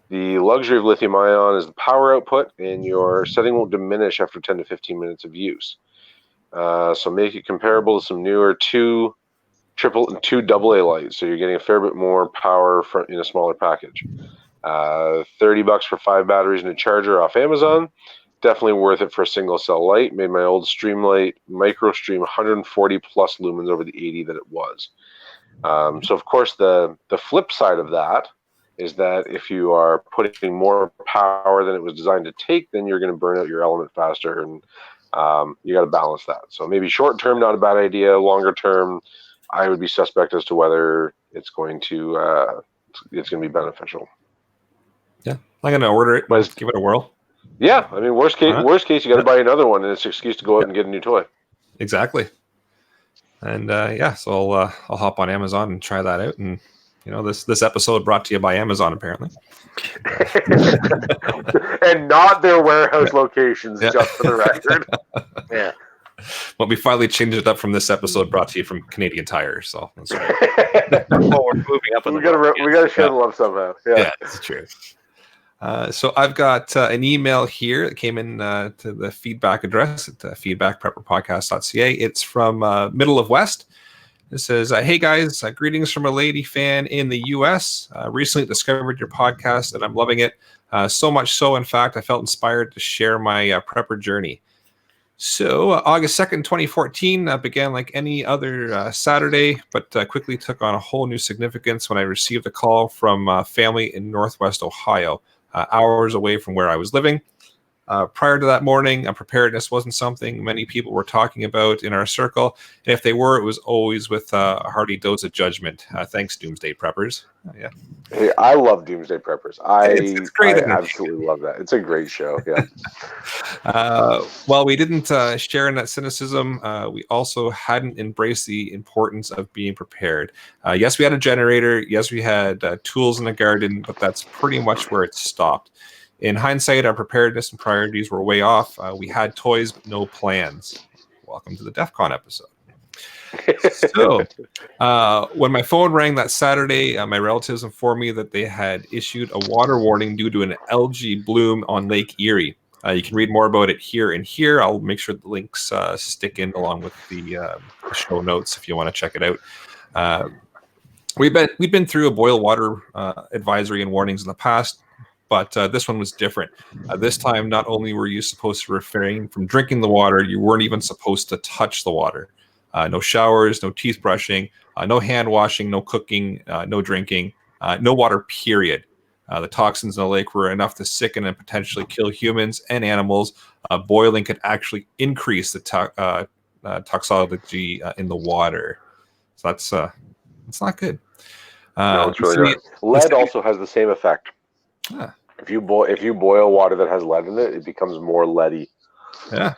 The luxury of lithium ion is the power output, and your setting won't diminish after 10 to 15 minutes of use. So make it comparable to some newer 2 AA lights, so you're getting a fair bit more power in a smaller package. $30 for 5 batteries and a charger off Amazon. Definitely worth it for a single cell light. Made my old Streamlight Micro Stream 140 plus lumens over the 80 that it was. So of course the flip side of that is that if you are putting more power than it was designed to take, then you're going to burn out your element faster, and you got to balance that. So maybe short term, not a bad idea. Longer term, I would be suspect as to whether it's going to be beneficial. Yeah, I'm going to order it. Let's give it a whirl. Yeah, I mean, worst case, you got to buy another one, and it's an excuse to go out and get a new toy. Exactly. And so I'll hop on Amazon and try that out. And this episode brought to you by Amazon, apparently, and not their warehouse locations, just for the record. Yeah. Well, we finally changed it up from this episode brought to you from Canadian Tire. So that's right. Well, we're moving up. We got to share the love somehow. Yeah, it's true. So I've got an email here that came in to the feedback address at feedback@prepperpodcast.ca. It's from Middle of West. It says, hey guys, greetings from a lady fan in the U.S. Recently discovered your podcast and I'm loving it. So much so, in fact, I felt inspired to share my prepper journey. So August 2nd, 2014 began like any other Saturday, but quickly took on a whole new significance when I received a call from family in Northwest Ohio, hours away from where I was living. Prior to that morning, preparedness wasn't something many people were talking about in our circle. And if they were, it was always with a hearty dose of judgment. Thanks, Doomsday Preppers. Yeah. Hey, I love Doomsday Preppers. It's great. I absolutely love that. It's a great show. Yeah. While we didn't share in that cynicism, we also hadn't embraced the importance of being prepared. Yes, we had a generator. Yes, we had tools in the garden, but that's pretty much where it stopped. In hindsight, our preparedness and priorities were way off. We had toys, but no plans. Welcome to the DEFCON episode. So, when my phone rang that Saturday, my relatives informed me that they had issued a water warning due to an algae bloom on Lake Erie. You can read more about it here and here. I'll make sure the links stick in along with the show notes if you want to check it out. We've been through a boil water advisory and warnings in the past, but this one was different. This time, not only were you supposed to refrain from drinking the water, you weren't even supposed to touch the water. No showers, no teeth brushing, no hand washing, no cooking, no drinking, no water, period. The toxins in the lake were enough to sicken and potentially kill humans and animals. Boiling could actually increase the toxicology in the water. So that's not good. No, it's really not. Lead also has the same effect. If you boil water that has lead in it, it becomes more leady. Yeah,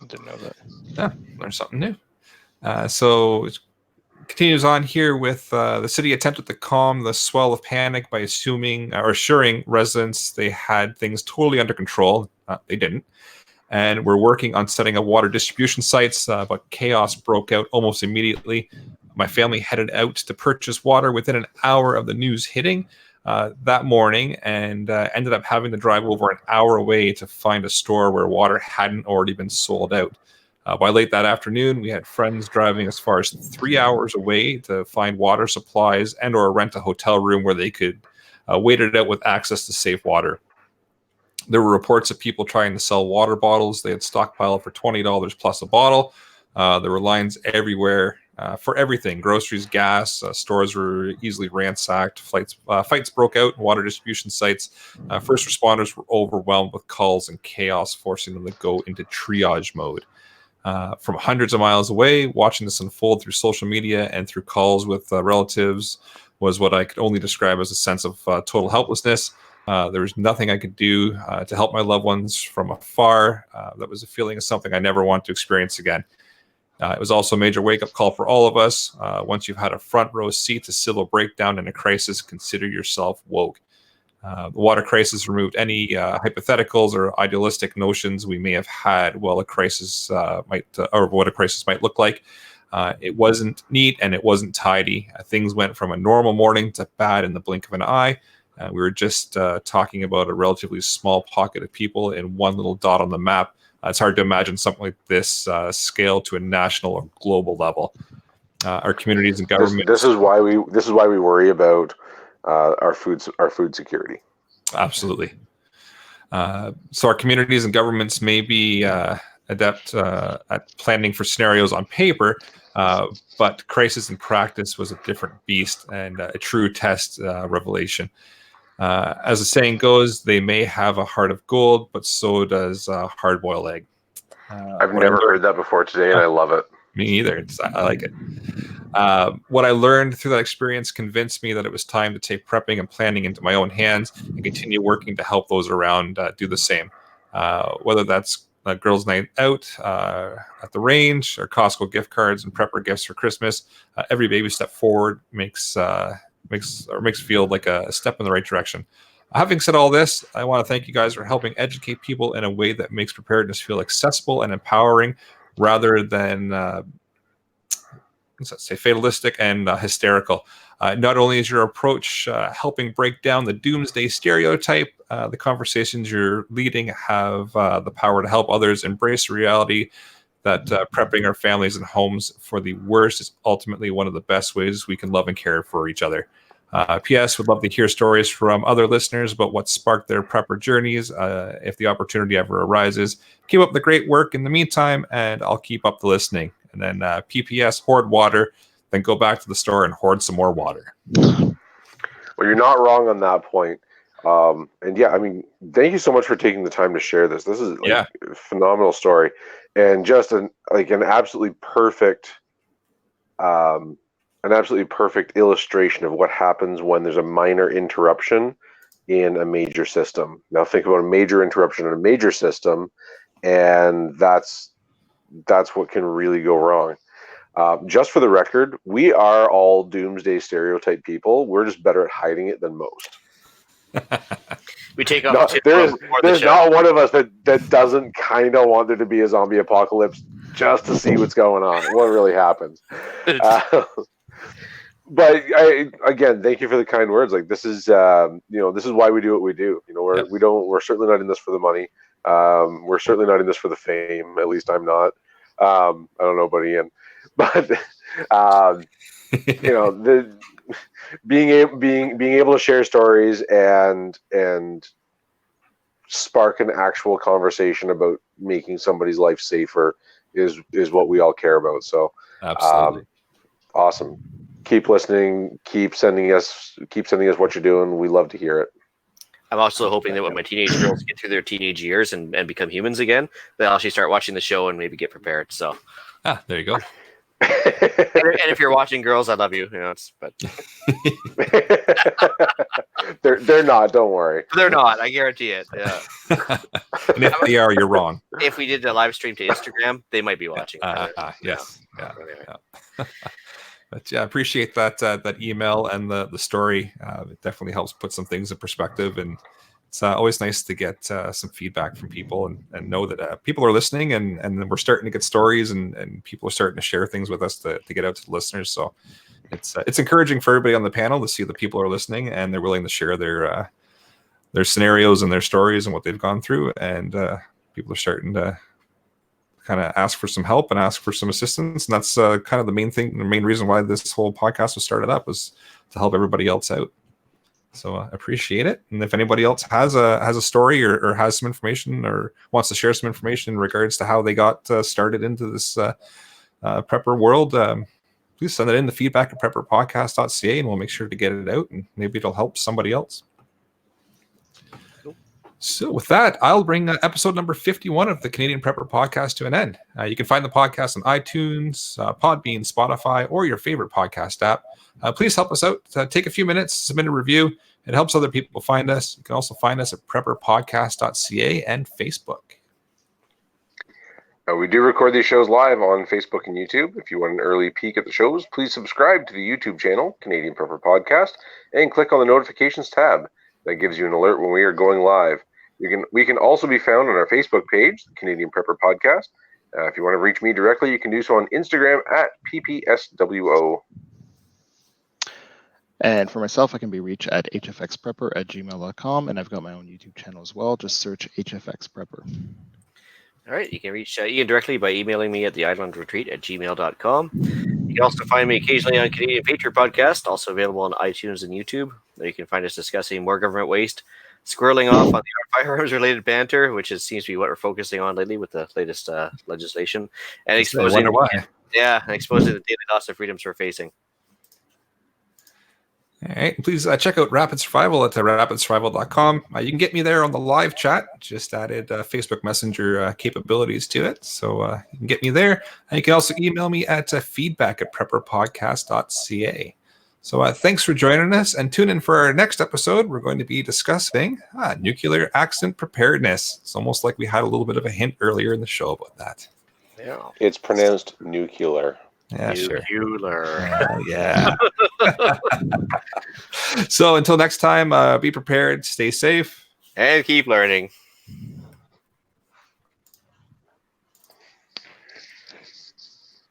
I didn't know that. Yeah, learn something new. So it continues on here with the city attempted to calm the swell of panic by assuring residents they had things totally under control. They didn't. And we're working on setting up water distribution sites, but chaos broke out almost immediately. My family headed out to purchase water within an hour of the news hitting that morning, and ended up having to drive over an hour away to find a store where water hadn't already been sold out. By late that afternoon, we had friends driving as far as 3 hours away to find water supplies and or rent a hotel room where they could wait it out with access to safe water. There were reports of people trying to sell water bottles they had stockpiled for $20 plus a bottle. There were lines everywhere for everything: groceries, gas. Stores were easily ransacked. Fights broke out in water distribution sites. First responders were overwhelmed with calls and chaos, forcing them to go into triage mode. From hundreds of miles away, watching this unfold through social media and through calls with relatives was what I could only describe as a sense of total helplessness. There was nothing I could do to help my loved ones from afar. That was a feeling of something I never want to experience again. It was also a major wake-up call for all of us. Once you've had a front row seat to civil breakdown in a crisis, consider yourself woke. The water crisis removed any hypotheticals or idealistic notions we may have had what a crisis might look like. It wasn't neat and it wasn't tidy. Things went from a normal morning to bad in the blink of an eye. We were just talking about a relatively small pocket of people in one little dot on the map. It's hard to imagine something like this scale to a national or global level. Our communities and governments. This is why we worry about our food security. Absolutely. So our communities and governments may be adept at planning for scenarios on paper, but crisis in practice was a different beast and a true test revelation. As the saying goes, they may have a heart of gold, but so does a hard-boiled egg. I've never heard that before today, and I love it. Me either. I like it. What I learned through that experience convinced me that it was time to take prepping and planning into my own hands and continue working to help those around do the same. Whether that's a girls' night out at the range or Costco gift cards and prepper gifts for Christmas, every baby step forward makes feel like a step in the right direction. Having said all this, I want to thank you guys for helping educate people in a way that makes preparedness feel accessible and empowering, rather than fatalistic and hysterical. Not only is your approach helping break down the doomsday stereotype, the conversations you're leading have the power to help others embrace the reality that prepping our families and homes for the worst is ultimately one of the best ways we can love and care for each other. P.S. would love to hear stories from other listeners about what sparked their prepper journeys. If the opportunity ever arises, keep up the great work in the meantime, and I'll keep up the listening. And then PPS, hoard water, then go back to the store and hoard some more water. Well, you're not wrong on that point. And yeah, I mean, thank you so much for taking the time to share this. This is like a phenomenal story, and just an absolutely perfect, illustration of what happens when there's a minor interruption in a major system. Now think about a major interruption in a major system, and that's what can really go wrong. Just for the record, we are all doomsday stereotype people. We're just better at hiding it than most. We take off. There's not one of us that doesn't kind of want there to be a zombie apocalypse just to see what's going on, what really happens. But again, thank you for the kind words. Like this is, this is why we do what we do. We're certainly not in this for the money. We're certainly not in this for the fame. At least I'm not. I don't know about Ian, but being able to share stories and spark an actual conversation about making somebody's life safer is what we all care about. So absolutely awesome. Keep listening. Keep sending us what you're doing. We love to hear it. I'm also hoping that when my teenage girls get through their teenage years and become humans again, they'll actually start watching the show and maybe get prepared. So, there you go. and if you're watching, girls, I love you. But they're not. Don't worry. They're not. I guarantee it. Yeah. And if they are, you're wrong. If we did a live stream to Instagram, they might be watching. Yes. Yeah. But yeah, I appreciate that email and the story. It definitely helps put some things in perspective, and it's always nice to get some feedback from people and know that people are listening, and we're starting to get stories, and people are starting to share things with us to get out to the listeners. So it's encouraging for everybody on the panel to see that people are listening and they're willing to share their scenarios and their stories and what they've gone through, and people are starting to kind of ask for some help and ask for some assistance. And that's kind of the main reason why this whole podcast was started up, was to help everybody else out. So appreciate it. And if anybody else has a story or has some information or wants to share some information in regards to how they got started into this prepper world, please send it in to feedback at prepperpodcast.ca, and we'll make sure to get it out, and maybe it'll help somebody else. So with that, I'll bring episode number 51 of the Canadian Prepper Podcast to an end. You can find the podcast on iTunes, Podbean, Spotify, or your favorite podcast app. Please help us out. Take a few minutes, submit a review. It helps other people find us. You can also find us at prepperpodcast.ca and Facebook. We do record these shows live on Facebook and YouTube. If you want an early peek at the shows, please subscribe to the YouTube channel, Canadian Prepper Podcast, and click on the notifications tab. That gives you an alert when we are going live. We can also be found on our Facebook page, the Canadian Prepper Podcast. If you want to reach me directly, you can do so on Instagram at PPSWO. And for myself, I can be reached at hfxprepper@gmail.com, and I've got my own YouTube channel as well. Just search HFX Prepper. All right, you can reach Ian directly by emailing me at theislandretreat@gmail.com. You can also find me occasionally on Canadian Patriot Podcast, also available on iTunes and YouTube. There you can find us discussing more government waste, squirreling off on the firearms-related banter, which seems to be what we're focusing on lately with the latest legislation, and exposing the daily loss of freedoms we're facing. All right. Please check out Rapid Survival at rapidsurvival.com. You can get me there on the live chat. Just added Facebook Messenger capabilities to it. So you can get me there. And you can also email me at feedback@prepperpodcast.ca. So thanks for joining us, and tune in for our next episode. We're going to be discussing nuclear accident preparedness. It's almost like we had a little bit of a hint earlier in the show about that. Yeah. It's pronounced nuclear. Yeah, nuclear. Sure. Yeah. So until next time, be prepared, stay safe, and keep learning.